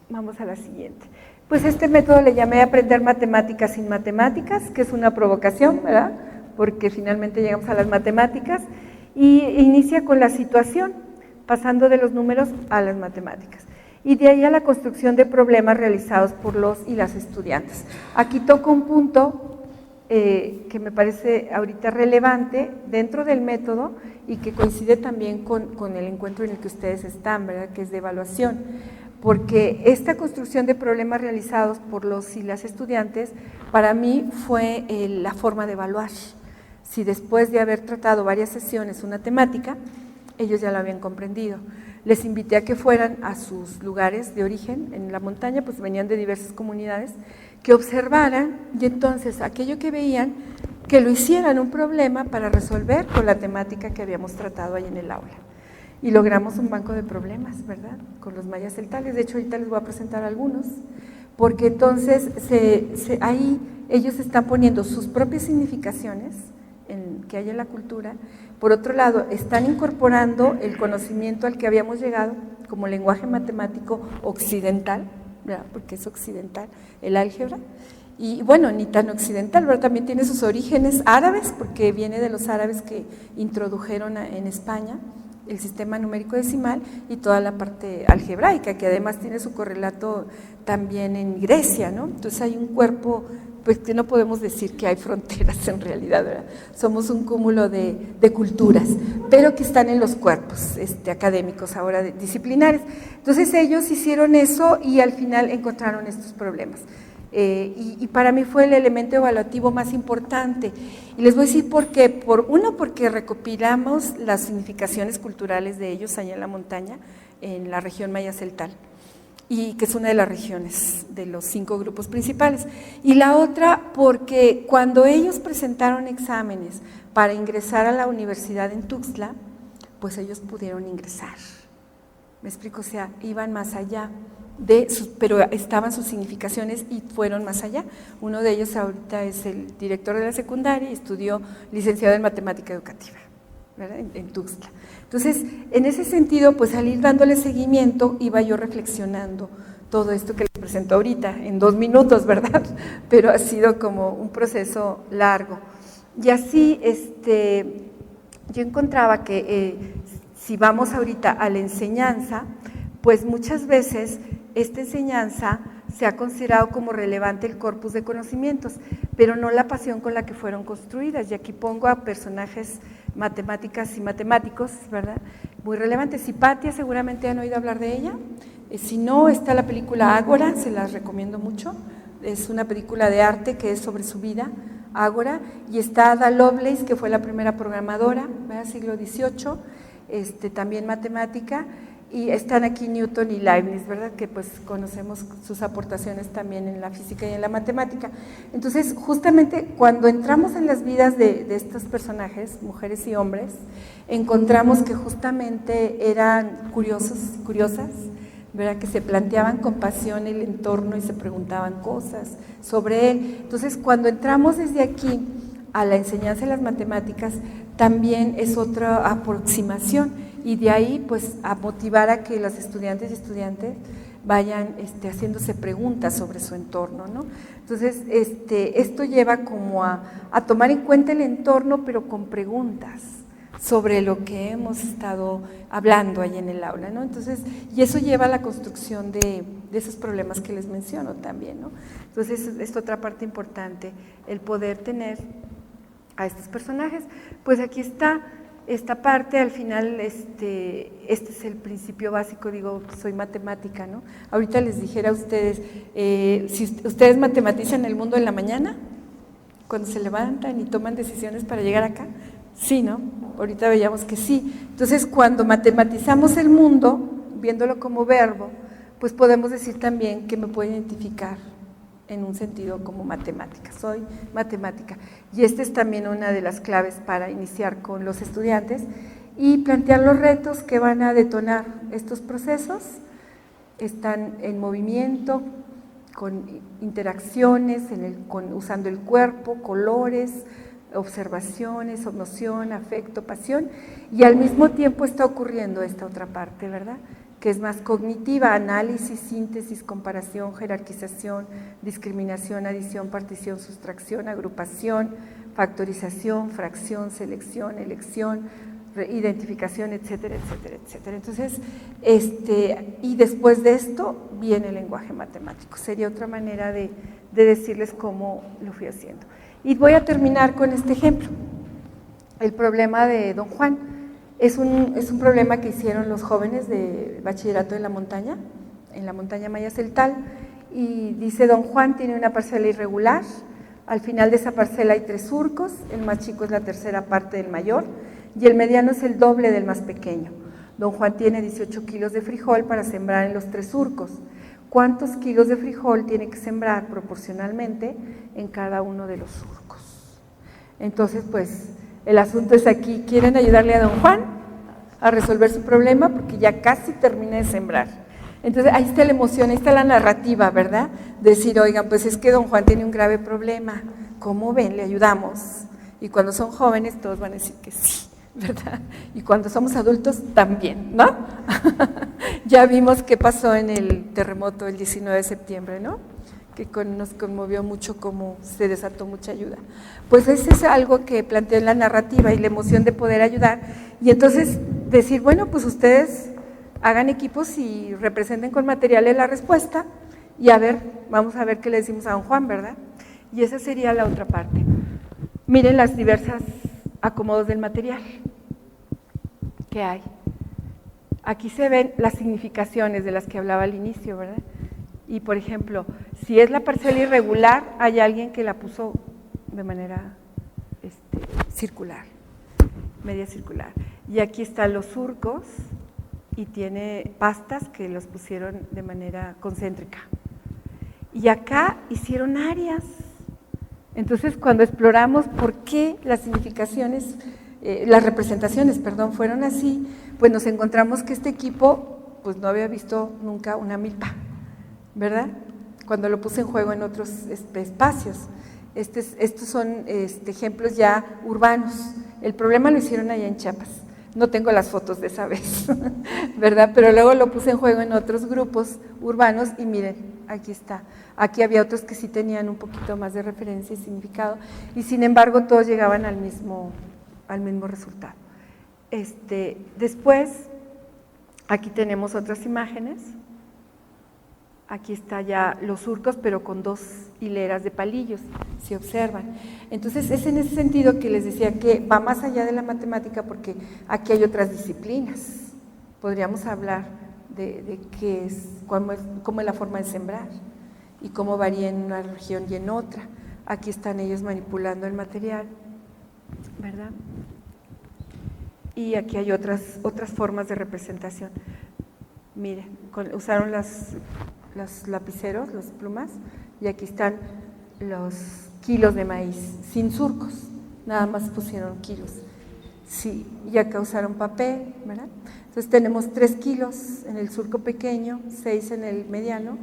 vamos a la siguiente. Pues este método le llamé aprender matemáticas sin matemáticas, que es una provocación, ¿verdad?, porque finalmente llegamos a las matemáticas, y inicia con la situación, pasando de los números a las matemáticas, y de ahí a la construcción de problemas realizados por los y las estudiantes. Aquí toco un punto que me parece ahorita relevante dentro del método y que coincide también con el encuentro en el que ustedes están, ¿verdad?, que es de evaluación, porque esta construcción de problemas realizados por los y las estudiantes para mí fue la forma de evaluar. Si después de haber tratado varias sesiones una temática, ellos ya lo habían comprendido. Les invité a que fueran a sus lugares de origen en la montaña, pues venían de diversas comunidades, que observaran, y entonces aquello que veían, que lo hicieran un problema para resolver con la temática que habíamos tratado ahí en el aula. y logramos un banco de problemas, ¿verdad? Con los mayas celtales. De hecho, ahorita les voy a presentar algunos, porque entonces ahí ellos están poniendo sus propias significaciones que hay en la cultura. Por otro lado, están incorporando el conocimiento al que habíamos llegado como lenguaje matemático occidental, ¿verdad? Porque es occidental el álgebra, y bueno, ni tan occidental, ¿verdad? También tiene sus orígenes árabes, porque viene de los árabes que introdujeron en España el sistema numérico decimal y toda la parte algebraica, que además tiene su correlato también en Grecia, ¿no? Entonces hay un cuerpo, pues que no podemos decir que hay fronteras en realidad, ¿verdad? Somos un cúmulo de culturas, pero que están en los cuerpos académicos ahora disciplinares. Entonces ellos hicieron eso y al final encontraron estos problemas. Y para mí fue el elemento evaluativo más importante. Y les voy a decir por qué. Porque recopilamos las significaciones culturales de ellos allá en la montaña, en la región maya celtal, y que es una de las regiones de los 5 grupos principales. Y la otra, porque cuando ellos presentaron exámenes para ingresar a la universidad en Tuxtla, pues ellos pudieron ingresar. ¿Me explico? O sea, iban más allá pero estaban sus significaciones y fueron más allá. Uno de ellos ahorita es el director de la secundaria y estudió licenciado en matemática educativa, ¿verdad? En Tuxtla. Entonces, en ese sentido, pues al ir dándole seguimiento, iba yo reflexionando todo esto que les presento ahorita, en 2 minutos, ¿verdad? Pero ha sido como un proceso largo. Y así, yo encontraba que si vamos ahorita a la enseñanza, pues muchas veces esta enseñanza se ha considerado como relevante el corpus de conocimientos, pero no la pasión con la que fueron construidas. Y aquí pongo a personajes matemáticas y matemáticos, ¿verdad? Muy relevantes. Hipatia, seguramente han oído hablar de ella. Si no, está la película Ágora, se las recomiendo mucho. Es una película de arte que es sobre su vida, Ágora. Y está Ada Lovelace, que fue la primera programadora, ¿verdad? Siglo XVIII, también matemática. Y están aquí Newton y Leibniz, ¿verdad? Que pues conocemos sus aportaciones también en la física y en la matemática. Entonces, justamente cuando entramos en las vidas de estos personajes, mujeres y hombres, encontramos que justamente eran curiosos, curiosas, ¿verdad? Que se planteaban con pasión el entorno y se preguntaban cosas sobre él. Entonces, cuando entramos desde aquí a la enseñanza de las matemáticas, también es otra aproximación. Y de ahí, pues, a motivar a que los estudiantes y estudiantes vayan haciéndose preguntas sobre su entorno, ¿no? Entonces, esto lleva como a tomar en cuenta el entorno, pero con preguntas sobre lo que hemos estado hablando ahí en el aula, ¿no? Entonces, y eso lleva a la construcción de esos problemas que les menciono también, ¿no? Entonces, es otra parte importante, el poder tener a estos personajes. Pues aquí está esta parte, al final, este es el principio básico, digo, soy matemática, ¿no? Ahorita les dijera a ustedes, si ustedes matematizan el mundo en la mañana, cuando se levantan y toman decisiones para llegar acá, sí, ¿no? Ahorita veíamos que sí. Entonces, cuando matematizamos el mundo, viéndolo como verbo, pues podemos decir también que me puedo identificar en un sentido como matemática, soy matemática. Y esta es también una de las claves para iniciar con los estudiantes y plantear los retos que van a detonar estos procesos. Están en movimiento, con interacciones, usando el cuerpo, colores, observaciones, noción, afecto, pasión, y al mismo tiempo está ocurriendo esta otra parte, ¿verdad?, que es más cognitiva: análisis, síntesis, comparación, jerarquización, discriminación, adición, partición, sustracción, agrupación, factorización, fracción, selección, elección, identificación, etcétera, etcétera, etcétera. Entonces, y después de esto viene el lenguaje matemático. Sería otra manera de decirles cómo lo fui haciendo. Y voy a terminar con este ejemplo, el problema de Don Juan. Es un problema que hicieron los jóvenes de bachillerato en la montaña maya celtal, y dice: Don Juan tiene una parcela irregular, al final de esa parcela hay 3 surcos, el más chico es la tercera parte del mayor y el mediano es el doble del más pequeño. Don Juan tiene 18 kilos de frijol para sembrar en los 3 surcos. ¿Cuántos kilos de frijol tiene que sembrar proporcionalmente en cada uno de los surcos? Entonces, pues, el asunto es aquí, ¿quieren ayudarle a Don Juan? a resolver su problema porque ya casi termina de sembrar. Entonces, ahí está la emoción, ahí está la narrativa, ¿verdad? Decir, oigan, pues es que don Juan tiene un grave problema, ¿cómo ven? Le ayudamos. Y cuando son jóvenes, todos van a decir que sí, ¿verdad? Y cuando somos adultos, también, ¿no? Ya vimos qué pasó en el terremoto el 19 de septiembre, ¿no? Que nos conmovió mucho cómo se desató mucha ayuda. Pues eso es algo que planteé en la narrativa y la emoción de poder ayudar. Y entonces decir, bueno, pues ustedes hagan equipos y representen con materiales la respuesta y a ver, vamos a ver qué le decimos a don Juan, ¿verdad? Y esa sería la otra parte. Miren las diversas acomodos del material que hay. Aquí se ven las significaciones de las que hablaba al inicio, ¿verdad? Y por ejemplo, si es la parcela irregular, hay alguien que la puso de manera circular, media circular. Y aquí están los surcos y tiene pastas que los pusieron de manera concéntrica. Y acá hicieron áreas. Entonces, cuando exploramos por qué las significaciones, las representaciones, perdón, fueron así, pues nos encontramos que este equipo pues no había visto nunca una milpa, ¿verdad? Cuando lo puse en juego en otros espacios. Estos son ejemplos ya urbanos. El problema lo hicieron allá en Chiapas. No tengo las fotos de esa vez, ¿verdad? Pero luego lo puse en juego en otros grupos urbanos y miren, aquí está. Aquí había otros que sí tenían un poquito más de referencia y significado y sin embargo todos llegaban al mismo resultado. Después, aquí tenemos otras imágenes. Aquí está ya los surcos, pero con 2 hileras de palillos, si observan. Entonces, es en ese sentido que les decía que va más allá de la matemática porque aquí hay otras disciplinas. Podríamos hablar de qué es, cómo es la forma de sembrar y cómo varía en una región y en otra. Aquí están ellos manipulando el material, ¿verdad? Y aquí hay otras formas de representación. Miren, usaron los lapiceros, las plumas, y aquí están los kilos de maíz, sin surcos, nada más pusieron kilos. Sí, y acá usaron papel, ¿verdad? Entonces tenemos 3 kilos en el surco pequeño, 6 en el mediano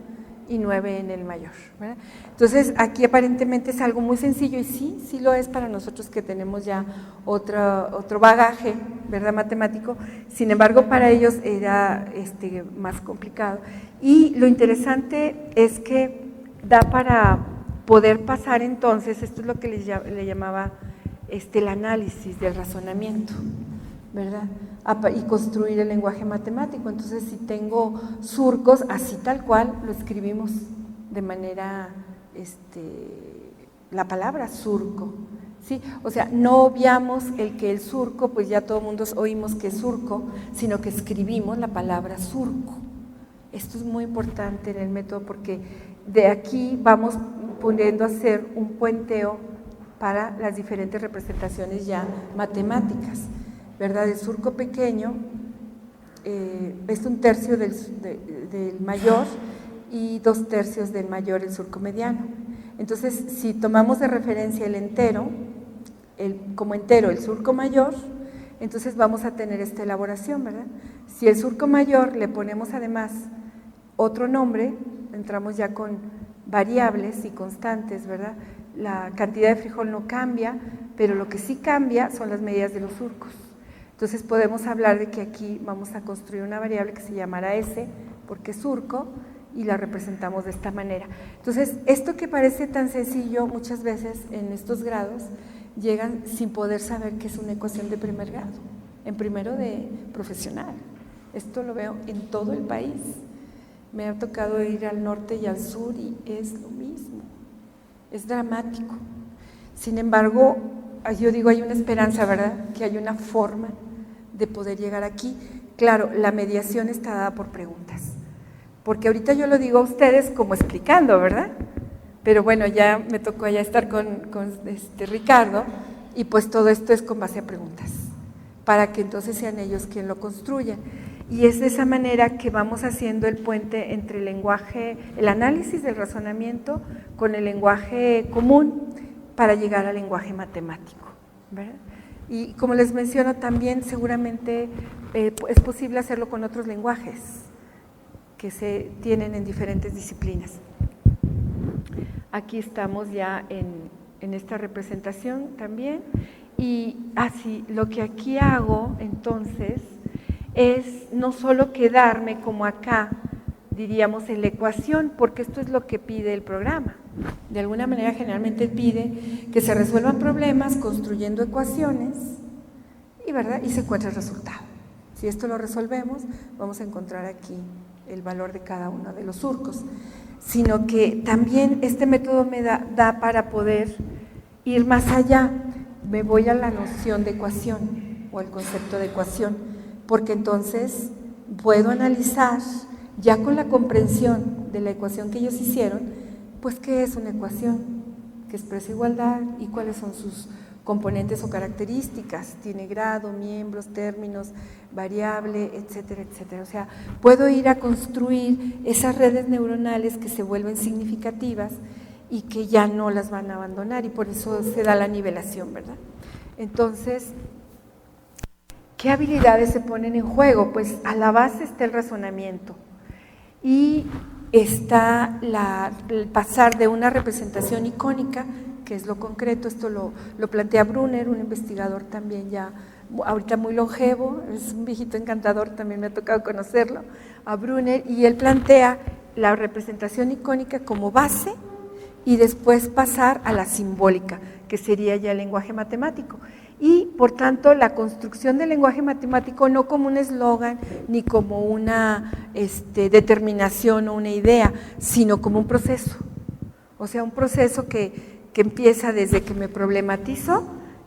y 9 en el mayor, ¿verdad? Entonces aquí aparentemente es algo muy sencillo y sí lo es para nosotros que tenemos ya otro bagaje, ¿verdad? Matemático, sin embargo para ellos era más complicado. Y lo interesante es que da para poder pasar entonces, esto es lo que le llamaba el análisis del razonamiento, ¿verdad? Y construir el lenguaje matemático. Entonces, si tengo surcos, así tal cual, lo escribimos de manera, la palabra surco, ¿sí? O sea, no obviamos el surco, pues ya todo el mundo oímos que es surco, sino que escribimos la palabra surco. Esto es muy importante en el método porque de aquí vamos pudiendo hacer un puenteo para las diferentes representaciones ya matemáticas, ¿verdad? El surco pequeño es 1/3 del mayor y 2/3 del mayor el surco mediano. Entonces, si tomamos de referencia el entero, como entero el surco mayor, entonces vamos a tener esta elaboración, ¿verdad? Si el surco mayor le ponemos además otro nombre, entramos ya con variables y constantes, ¿verdad? La cantidad de frijol no cambia, pero lo que sí cambia son las medidas de los surcos. Entonces podemos hablar de que aquí vamos a construir una variable que se llamará S, porque es surco, y la representamos de esta manera. Entonces, esto que parece tan sencillo, muchas veces en estos grados, llegan sin poder saber que es una ecuación de primer grado, en primero de profesional. Esto lo veo en todo el país. Me ha tocado ir al norte y al sur y es lo mismo, es dramático. Sin embargo, yo digo, hay una esperanza, ¿verdad? Que hay una forma de poder llegar aquí. Claro, la mediación está dada por preguntas, porque ahorita yo lo digo a ustedes como explicando, ¿verdad? Pero bueno, ya me tocó ya estar con Ricardo y pues todo esto es con base a preguntas, para que entonces sean ellos quien lo construyan. Y es de esa manera que vamos haciendo el puente entre el lenguaje, el análisis del razonamiento con el lenguaje común para llegar al lenguaje matemático, ¿verdad? Y como les menciono también, seguramente es posible hacerlo con otros lenguajes que se tienen en diferentes disciplinas. Aquí estamos ya en esta representación también. Y así, lo que aquí hago entonces es no solo quedarme como acá, diríamos en la ecuación, porque esto es lo que pide el programa. De alguna manera generalmente pide que se resuelvan problemas construyendo ecuaciones y se encuentra el resultado. Si esto lo resolvemos, vamos a encontrar aquí el valor de cada uno de los surcos. Sino que también este método me da para poder ir más allá. Me voy a la noción de ecuación o el concepto de ecuación, porque entonces puedo analizar ya con la comprensión de la ecuación que ellos hicieron, pues qué es una ecuación, que expresa igualdad y cuáles son sus componentes o características, tiene grado, miembros, términos, variable, etcétera, etcétera. O sea, puedo ir a construir esas redes neuronales que se vuelven significativas y que ya no las van a abandonar, y por eso se da la nivelación, ¿verdad? Entonces, ¿qué habilidades se ponen en juego? Pues a la base está el razonamiento y está el pasar de una representación icónica, que es lo concreto. Esto lo plantea Brunner, un investigador también ya ahorita muy longevo, es un viejito encantador, también me ha tocado conocerlo, a Brunner, y él plantea la representación icónica como base y después pasar a la simbólica, que sería ya el lenguaje matemático. Y, por tanto, la construcción del lenguaje matemático no como un eslogan ni como una determinación o una idea, sino como un proceso. O sea, un proceso que empieza desde que me problematizo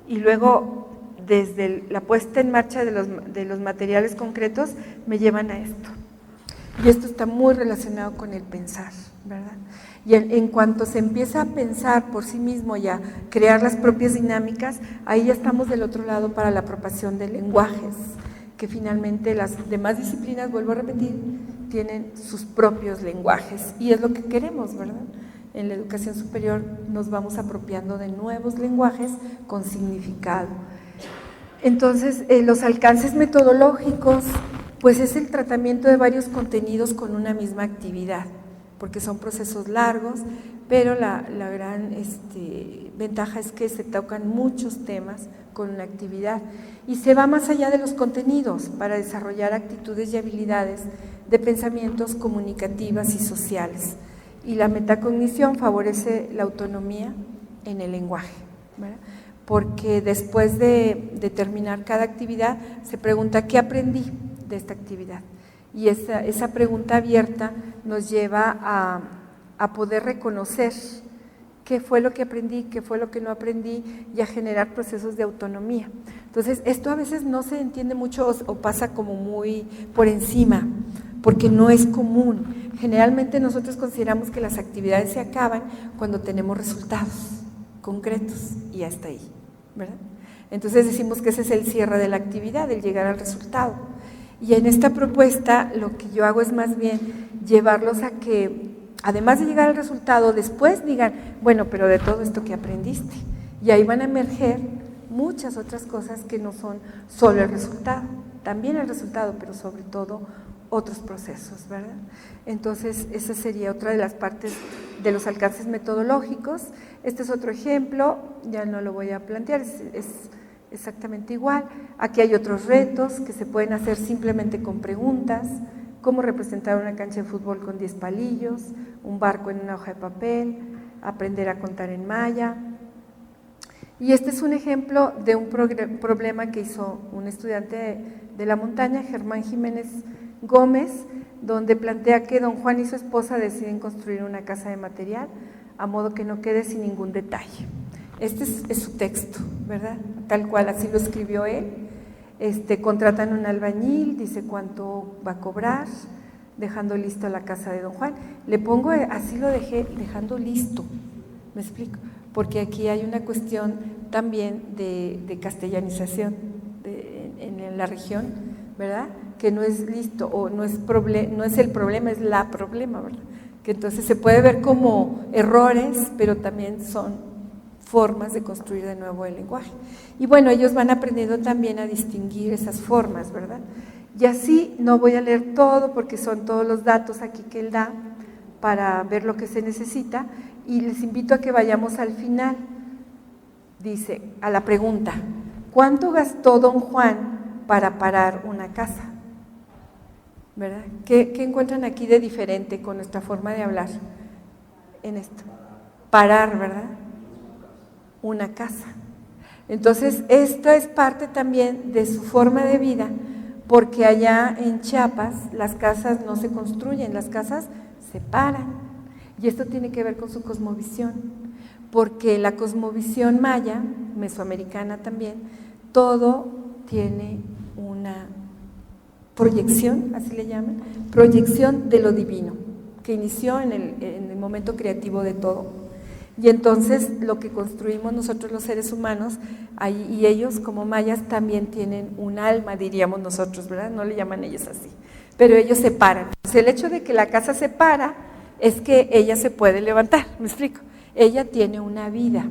y luego desde la puesta en marcha de los materiales concretos me llevan a esto. Y esto está muy relacionado con el pensar, ¿verdad? Y en cuanto se empieza a pensar por sí mismo y a crear las propias dinámicas, ahí ya estamos del otro lado para la apropiación de lenguajes, que finalmente las demás disciplinas, vuelvo a repetir, tienen sus propios lenguajes, y es lo que queremos, ¿verdad? En la educación superior nos vamos apropiando de nuevos lenguajes con significado. Entonces, los alcances metodológicos, pues es el tratamiento de varios contenidos con una misma actividad, porque son procesos largos, pero la gran ventaja es que se tocan muchos temas con una actividad y se va más allá de los contenidos para desarrollar actitudes y habilidades de pensamientos comunicativas y sociales. Y la metacognición favorece la autonomía en el lenguaje, ¿verdad? Porque después de terminar cada actividad se pregunta ¿qué aprendí de esta actividad? Y esa pregunta abierta nos lleva a poder reconocer qué fue lo que aprendí, qué fue lo que no aprendí, y a generar procesos de autonomía. Entonces, esto a veces no se entiende mucho o pasa como muy por encima, porque no es común. Generalmente nosotros consideramos que las actividades se acaban cuando tenemos resultados concretos y hasta ahí, ¿verdad? Entonces decimos que ese es el cierre de la actividad, el llegar al resultado. Y en esta propuesta lo que yo hago es más bien llevarlos a que, además de llegar al resultado, después digan, bueno, pero de todo esto que aprendiste. Y ahí van a emerger muchas otras cosas que no son solo el resultado, también el resultado, pero sobre todo otros procesos, ¿verdad? Entonces, esa sería otra de las partes de los alcances metodológicos. Este es otro ejemplo, ya no lo voy a plantear, es exactamente igual. Aquí hay otros retos que se pueden hacer simplemente con preguntas, cómo representar una cancha de fútbol con 10 palillos, un barco en una hoja de papel, aprender a contar en maya. Y este es un ejemplo de un problema que hizo un estudiante de la montaña, Germán Jiménez Gómez, donde plantea que don Juan y su esposa deciden construir una casa de material a modo que no quede sin ningún detalle. Este es su texto, ¿verdad? Tal cual, así lo escribió él. Contratan un albañil, dice cuánto va a cobrar, dejando listo la casa de don Juan. Le pongo, así lo dejé, dejando listo, ¿me explico? Porque aquí hay una cuestión también de castellanización en la región, ¿verdad? Que no es listo, o no es el problema, es la problema, ¿verdad? Que entonces se puede ver como errores, pero también son formas de construir de nuevo el lenguaje. Y bueno, ellos van aprendiendo también a distinguir esas formas, ¿verdad? Y así no voy a leer todo porque son todos los datos aquí que él da para ver lo que se necesita, y les invito a que vayamos al final. Dice, a la pregunta, ¿cuánto gastó don Juan para parar una casa? ¿Verdad? ¿Qué encuentran aquí de diferente con nuestra forma de hablar en esto? Parar, ¿verdad? Una casa. Entonces, esto es parte también de su forma de vida, porque allá en Chiapas las casas no se construyen, las casas se paran. Y esto tiene que ver con su cosmovisión, porque la cosmovisión maya, mesoamericana también, todo tiene una proyección, así le llaman, proyección de lo divino, que inició en el momento creativo de todo. Y entonces lo que construimos nosotros los seres humanos, y ellos como mayas también tienen un alma, diríamos nosotros, ¿verdad? No le llaman ellos así, pero ellos se paran. Entonces, el hecho de que la casa se para es que ella se puede levantar, ¿me explico? Ella tiene una vida.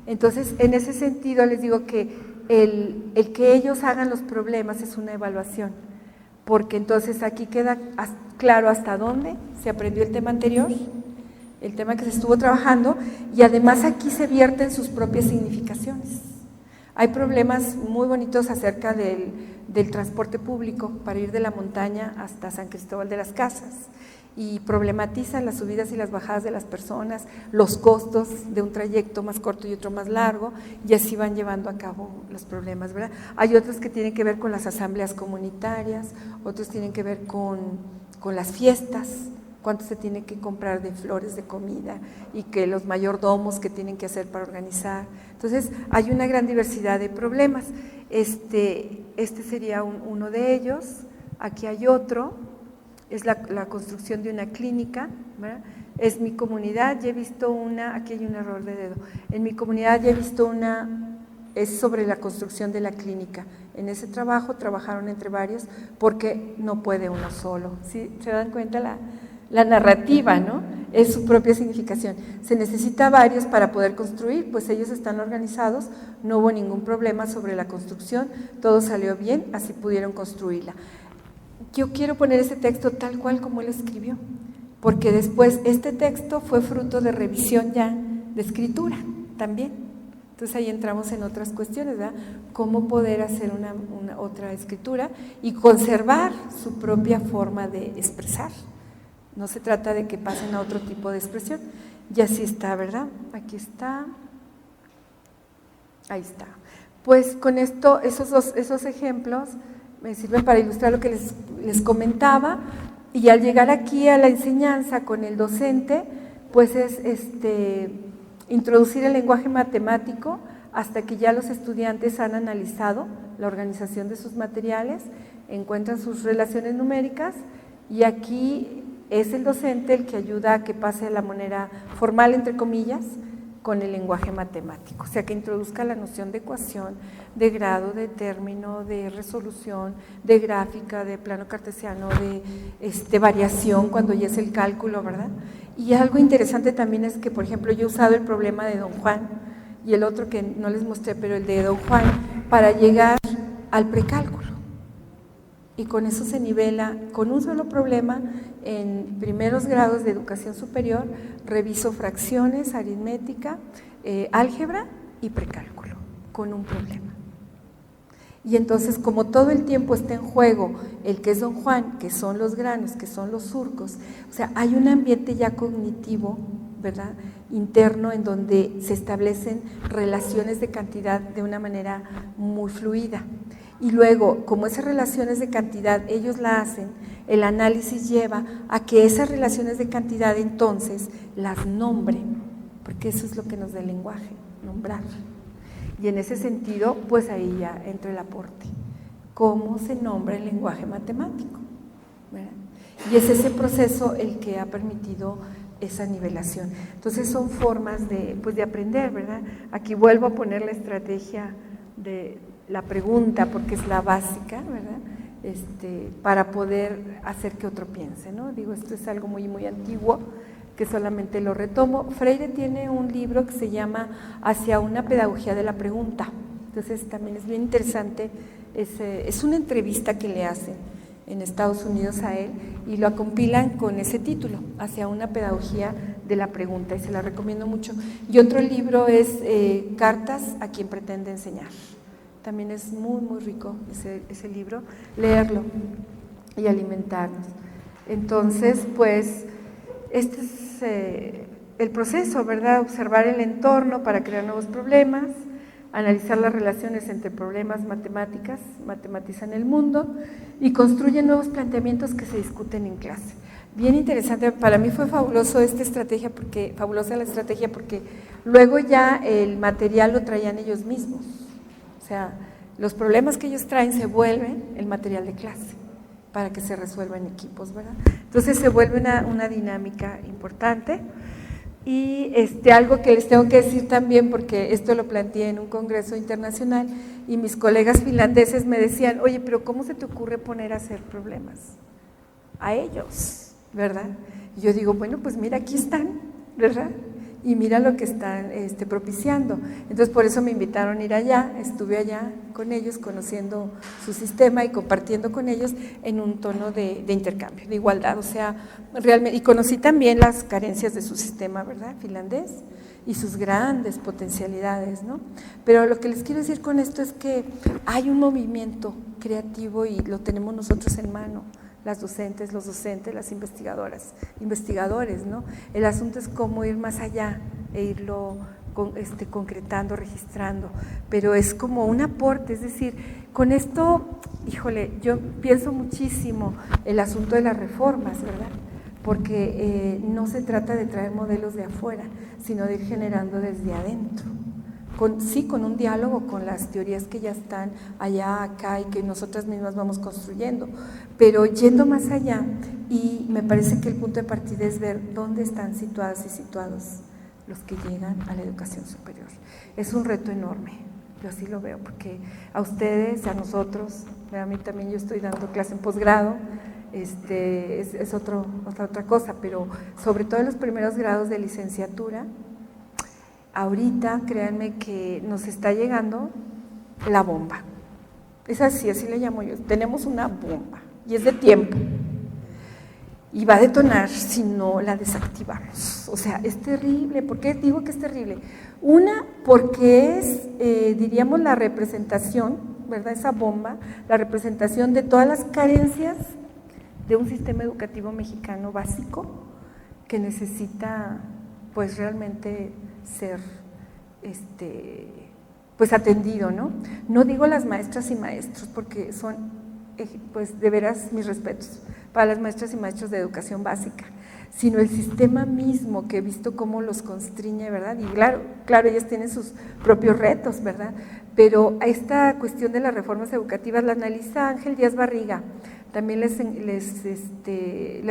Entonces, en ese sentido les digo que el que ellos hagan los problemas es una evaluación, porque entonces aquí queda claro hasta dónde se aprendió el tema anterior, el tema que se estuvo trabajando, y además aquí se vierten sus propias significaciones. Hay problemas muy bonitos acerca del transporte público para ir de la montaña hasta San Cristóbal de las Casas, y problematizan las subidas y las bajadas de las personas, los costos de un trayecto más corto y otro más largo, y así van llevando a cabo los problemas, ¿verdad? Hay otros que tienen que ver con las asambleas comunitarias, otros tienen que ver con las fiestas, cuánto se tiene que comprar de flores, de comida, y que los mayordomos que tienen que hacer para organizar. Entonces, hay una gran diversidad de problemas. Este sería uno de ellos. Aquí hay otro. Es la construcción de una clínica, ¿verdad? Es mi comunidad, ya he visto una, aquí hay un error de dedo, en mi comunidad ya he visto una, es sobre la construcción de la clínica. En ese trabajo trabajaron entre varios porque no puede uno solo, ¿sí? ¿Se dan cuenta la narrativa, ¿no? Es su propia significación. Se necesita varios para poder construir, pues ellos están organizados, no hubo ningún problema sobre la construcción, todo salió bien, así pudieron construirla. Yo quiero poner ese texto tal cual como él lo escribió, porque después este texto fue fruto de revisión ya de escritura también. Entonces ahí entramos en otras cuestiones, ¿verdad? Cómo poder hacer una otra escritura y conservar su propia forma de expresar. No se trata de que pasen a otro tipo de expresión. Y así está, ¿verdad? Aquí está. Ahí está. Pues con esto, esos ejemplos me sirven para ilustrar lo que les comentaba, y al llegar aquí a la enseñanza con el docente, pues es introducir el lenguaje matemático hasta que ya los estudiantes han analizado la organización de sus materiales, encuentran sus relaciones numéricas, y aquí es el docente el que ayuda a que pase a la manera formal, entre comillas, con el lenguaje matemático, o sea, que introduzca la noción de ecuación, de grado, de término, de resolución, de gráfica, de plano cartesiano, de variación cuando ya es el cálculo, ¿verdad? Y algo interesante también es que, por ejemplo, yo he usado el problema de don Juan y el otro que no les mostré, pero el de don Juan, para llegar al precálculo. Y con eso se nivela, con un solo problema, en primeros grados de educación superior, reviso fracciones, aritmética, álgebra y precálculo, con un problema. Y entonces, como todo el tiempo está en juego el que es don Juan, que son los granos, que son los surcos, o sea, hay un ambiente ya cognitivo, ¿verdad?, interno, en donde se establecen relaciones de cantidad de una manera muy fluida. Y luego, como esas relaciones de cantidad ellos la hacen, el análisis lleva a que esas relaciones de cantidad entonces las nombren, porque eso es lo que nos da el lenguaje, nombrar. Y en ese sentido, pues ahí ya entra el aporte. ¿Cómo se nombra el lenguaje matemático? ¿Verdad? Y es ese proceso el que ha permitido esa nivelación. Entonces son formas de aprender, ¿verdad? Aquí vuelvo a poner la estrategia de la pregunta, porque es la básica, ¿verdad? Para poder hacer que otro piense, ¿no? Digo, esto es algo muy, muy antiguo, que solamente lo retomo. Freire tiene un libro que se llama Hacia una pedagogía de la pregunta, entonces también es bien interesante, es una entrevista que le hacen en Estados Unidos a él y lo compilan con ese título, Hacia una pedagogía de la pregunta, y se la recomiendo mucho. Y otro libro es Cartas a quien pretende enseñar, también es muy muy rico ese libro, leerlo y alimentarnos. Entonces, pues, este es el proceso, ¿verdad? Observar el entorno para crear nuevos problemas, analizar las relaciones entre problemas matemáticas, matematizan el mundo y construyen nuevos planteamientos que se discuten en clase. Bien interesante, para mí fue fabulosa la estrategia porque luego ya el material lo traían ellos mismos, o sea, los problemas que ellos traen se vuelven el material de clase para que se resuelva en equipos, ¿verdad? Entonces se vuelve una dinámica importante. Y algo que les tengo que decir también, porque esto lo planteé en un congreso internacional y mis colegas finlandeses me decían, oye, pero ¿cómo se te ocurre poner a hacer problemas a ellos, verdad? Y yo digo, bueno, pues mira, aquí están, ¿verdad? Y mira lo que están propiciando. Entonces por eso me invitaron a ir allá, estuve allá con ellos conociendo su sistema y compartiendo con ellos en un tono de intercambio, de igualdad, o sea, realmente, y conocí también las carencias de su sistema, ¿verdad?, finlandés, y sus grandes potencialidades, ¿no? Pero lo que les quiero decir con esto es que hay un movimiento creativo y lo tenemos nosotros en mano, las docentes, los docentes, las investigadoras, investigadores, ¿no? El asunto es cómo ir más allá e irlo concretando, registrando, pero es como un aporte, es decir, con esto, híjole, yo pienso muchísimo el asunto de las reformas, ¿verdad? Porque no se trata de traer modelos de afuera, sino de ir generando desde adentro. Con un diálogo con las teorías que ya están allá, acá y que nosotras mismas vamos construyendo, pero yendo más allá, y me parece que el punto de partida es ver dónde están situadas y situados los que llegan a la educación superior. Es un reto enorme, yo así lo veo, porque a ustedes, a nosotros, a mí también yo estoy dando clase en posgrado, es otra cosa, pero sobre todo en los primeros grados de licenciatura, ahorita, créanme que nos está llegando la bomba. Es así le llamo yo. Tenemos una bomba y es de tiempo. Y va a detonar si no la desactivamos. O sea, es terrible. ¿Por qué digo que es terrible? Una, porque es, diríamos, la representación, ¿verdad? Esa bomba, la representación de todas las carencias de un sistema educativo mexicano básico que necesita, pues, realmente ser pues atendido, ¿no? No digo las maestras y maestros porque son, pues de veras mis respetos para las maestras y maestros de educación básica, sino el sistema mismo que he visto cómo los constriñe, ¿verdad? Y claro, ellas tienen sus propios retos, ¿verdad? Pero esta cuestión de las reformas educativas la analiza Ángel Díaz Barriga. También les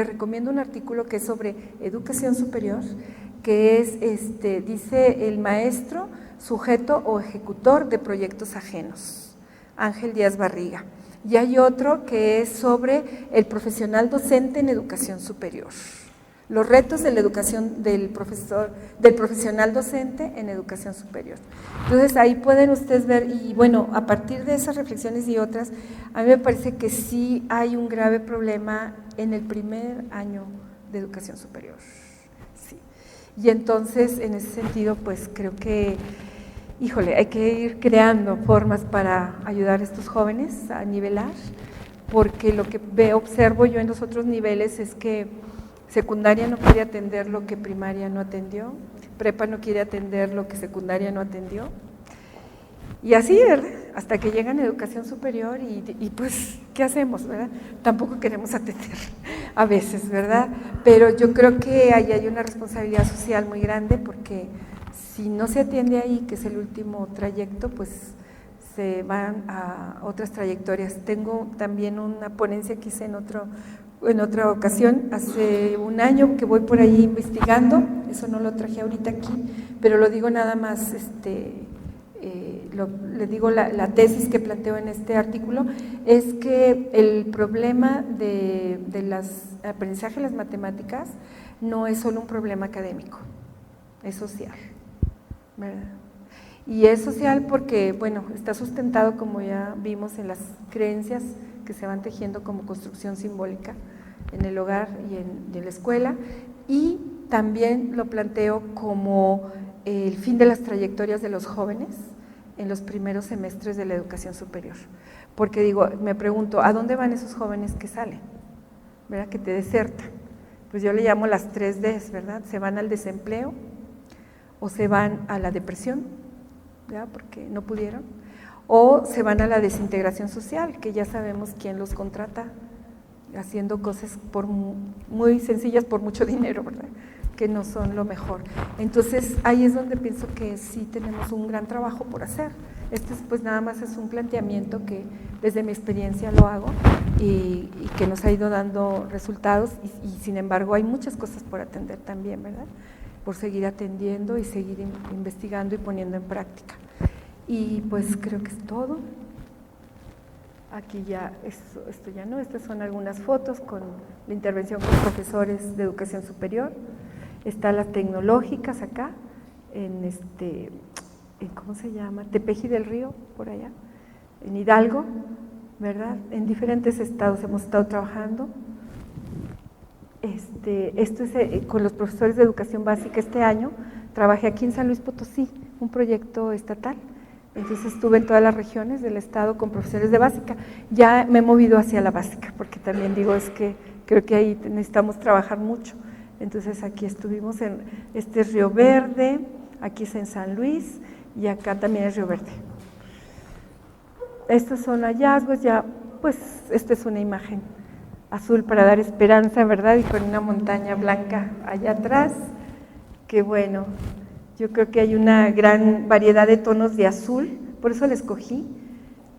recomiendo un artículo que es sobre educación superior, que es, dice el maestro, sujeto o ejecutor de proyectos ajenos, Ángel Díaz Barriga. Y hay otro que es sobre el profesional docente en educación superior, los retos de la educación del profesional docente en educación superior. Entonces ahí pueden ustedes ver, y bueno, a partir de esas reflexiones y otras, a mí me parece que sí hay un grave problema en el primer año de educación superior. Y entonces, en ese sentido, pues creo que, híjole, hay que ir creando formas para ayudar a estos jóvenes a nivelar, porque lo que observo yo en los otros niveles es que secundaria no quiere atender lo que primaria no atendió, prepa no quiere atender lo que secundaria no atendió, y así, ¿verdad? Hasta que llegan a educación superior y pues, ¿qué hacemos, verdad? Tampoco queremos atender a veces, ¿verdad? Pero yo creo que ahí hay una responsabilidad social muy grande porque si no se atiende ahí, que es el último trayecto, pues se van a otras trayectorias. Tengo también una ponencia que hice en otra ocasión, hace un año que voy por ahí investigando, eso no lo traje ahorita aquí, pero lo digo nada más, les digo la tesis que planteo en este artículo, es que el problema de aprendizaje de las matemáticas no es solo un problema académico, es social, ¿verdad? Y es social porque, bueno, está sustentado, como ya vimos, en las creencias que se van tejiendo como construcción simbólica en el hogar y en la escuela, y también lo planteo como el fin de las trayectorias de los jóvenes en los primeros semestres de la educación superior. Porque digo, me pregunto, ¿a dónde van esos jóvenes que salen? ¿Verdad? Que te desertan. Pues yo le llamo las 3 Ds, ¿verdad? Se van al desempleo, o se van a la depresión, ¿verdad? Porque no pudieron, o se van a la desintegración social, que ya sabemos quién los contrata, haciendo cosas muy sencillas por mucho dinero, ¿verdad? Que no son lo mejor. Entonces ahí es donde pienso que sí tenemos un gran trabajo por hacer. Este pues nada más es un planteamiento que desde mi experiencia lo hago y que nos ha ido dando resultados y sin embargo hay muchas cosas por atender también, ¿verdad? Por seguir atendiendo y seguir investigando y poniendo en práctica. Y pues creo que es todo. Aquí ya, esto ya no, estas son algunas fotos con la intervención con profesores de educación superior. Están las tecnológicas acá, en ¿cómo se llama? Tepeji del Río, por allá, en Hidalgo, ¿verdad? En diferentes estados hemos estado trabajando. Esto es con los profesores de educación básica. Este año trabajé aquí en San Luis Potosí, un proyecto estatal. Entonces estuve en todas las regiones del estado con profesores de básica. Ya me he movido hacia la básica, porque también digo, es que creo que ahí necesitamos trabajar mucho. Entonces aquí estuvimos este es Río Verde, aquí es en San Luis y acá también es Río Verde. Estos son hallazgos, ya pues esta es una imagen azul para dar esperanza, ¿verdad? Y con una montaña blanca allá atrás, que bueno, yo creo que hay una gran variedad de tonos de azul, por eso la escogí,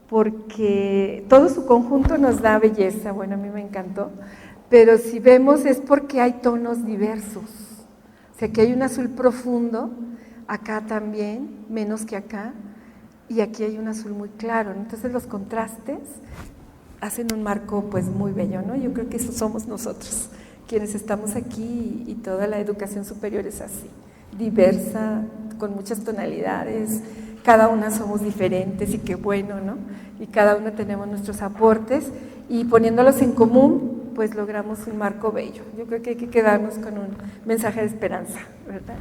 porque todo su conjunto nos da belleza, bueno, a mí me encantó, pero si vemos es porque hay tonos diversos, o sea que hay un azul profundo, acá también, menos que acá, y aquí hay un azul muy claro, entonces los contrastes hacen un marco pues muy bello, ¿no? Yo creo que eso somos nosotros, quienes estamos aquí y toda la educación superior es así, diversa, con muchas tonalidades, cada una somos diferentes y qué bueno, ¿no? Y cada una tenemos nuestros aportes y poniéndolos en común, pues logramos un marco bello. Yo creo que hay que quedarnos con un mensaje de esperanza, ¿verdad?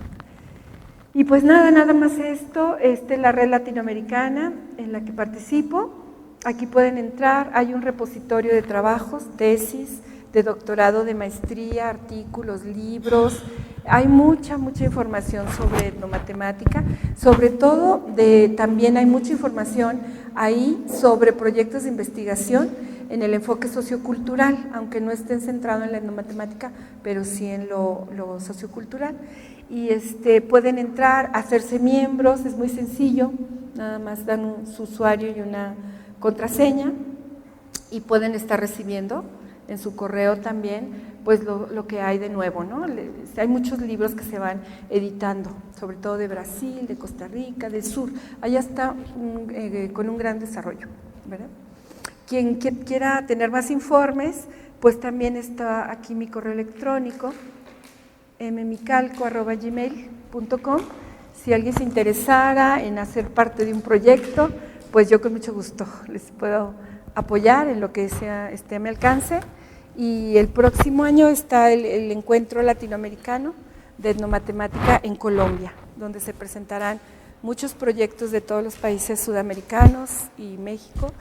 Y pues nada más esto, es la red latinoamericana en la que participo. Aquí pueden entrar, hay un repositorio de trabajos, tesis, de doctorado, de maestría, artículos, libros, hay mucha información sobre etnomatemática, sobre todo también hay mucha información ahí sobre proyectos de investigación en el enfoque sociocultural, aunque no estén centrados en la etnomatemática, pero sí en lo sociocultural. Y pueden entrar, hacerse miembros, es muy sencillo, nada más dan su usuario y una contraseña y pueden estar recibiendo en su correo también pues lo que hay de nuevo, ¿no? Hay muchos libros que se van editando, sobre todo de Brasil, de Costa Rica, del sur, allá está con un gran desarrollo, ¿verdad? Quien quiera tener más informes, pues también está aquí mi correo electrónico, mmicalco@gmail.com. Si alguien se interesara en hacer parte de un proyecto, pues yo con mucho gusto les puedo apoyar en lo que sea esté a mi alcance. Y el próximo año está el encuentro latinoamericano de etnomatemática en Colombia, donde se presentarán muchos proyectos de todos los países sudamericanos y México.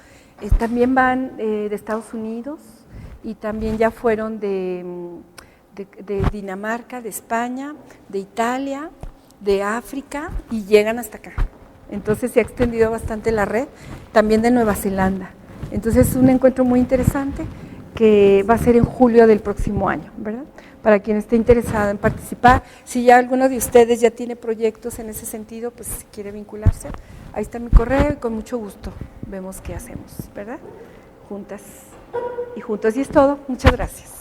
También van de Estados Unidos y también ya fueron de Dinamarca, de España, de Italia, de África y llegan hasta acá. Entonces se ha extendido bastante la red, también de Nueva Zelanda. Entonces es un encuentro muy interesante que va a ser en julio del próximo año, ¿verdad? Para quien esté interesado en participar, si ya alguno de ustedes ya tiene proyectos en ese sentido, pues si quiere vincularse, ahí está mi correo y con mucho gusto vemos qué hacemos, ¿verdad? Juntas y juntos. Y es todo, muchas gracias.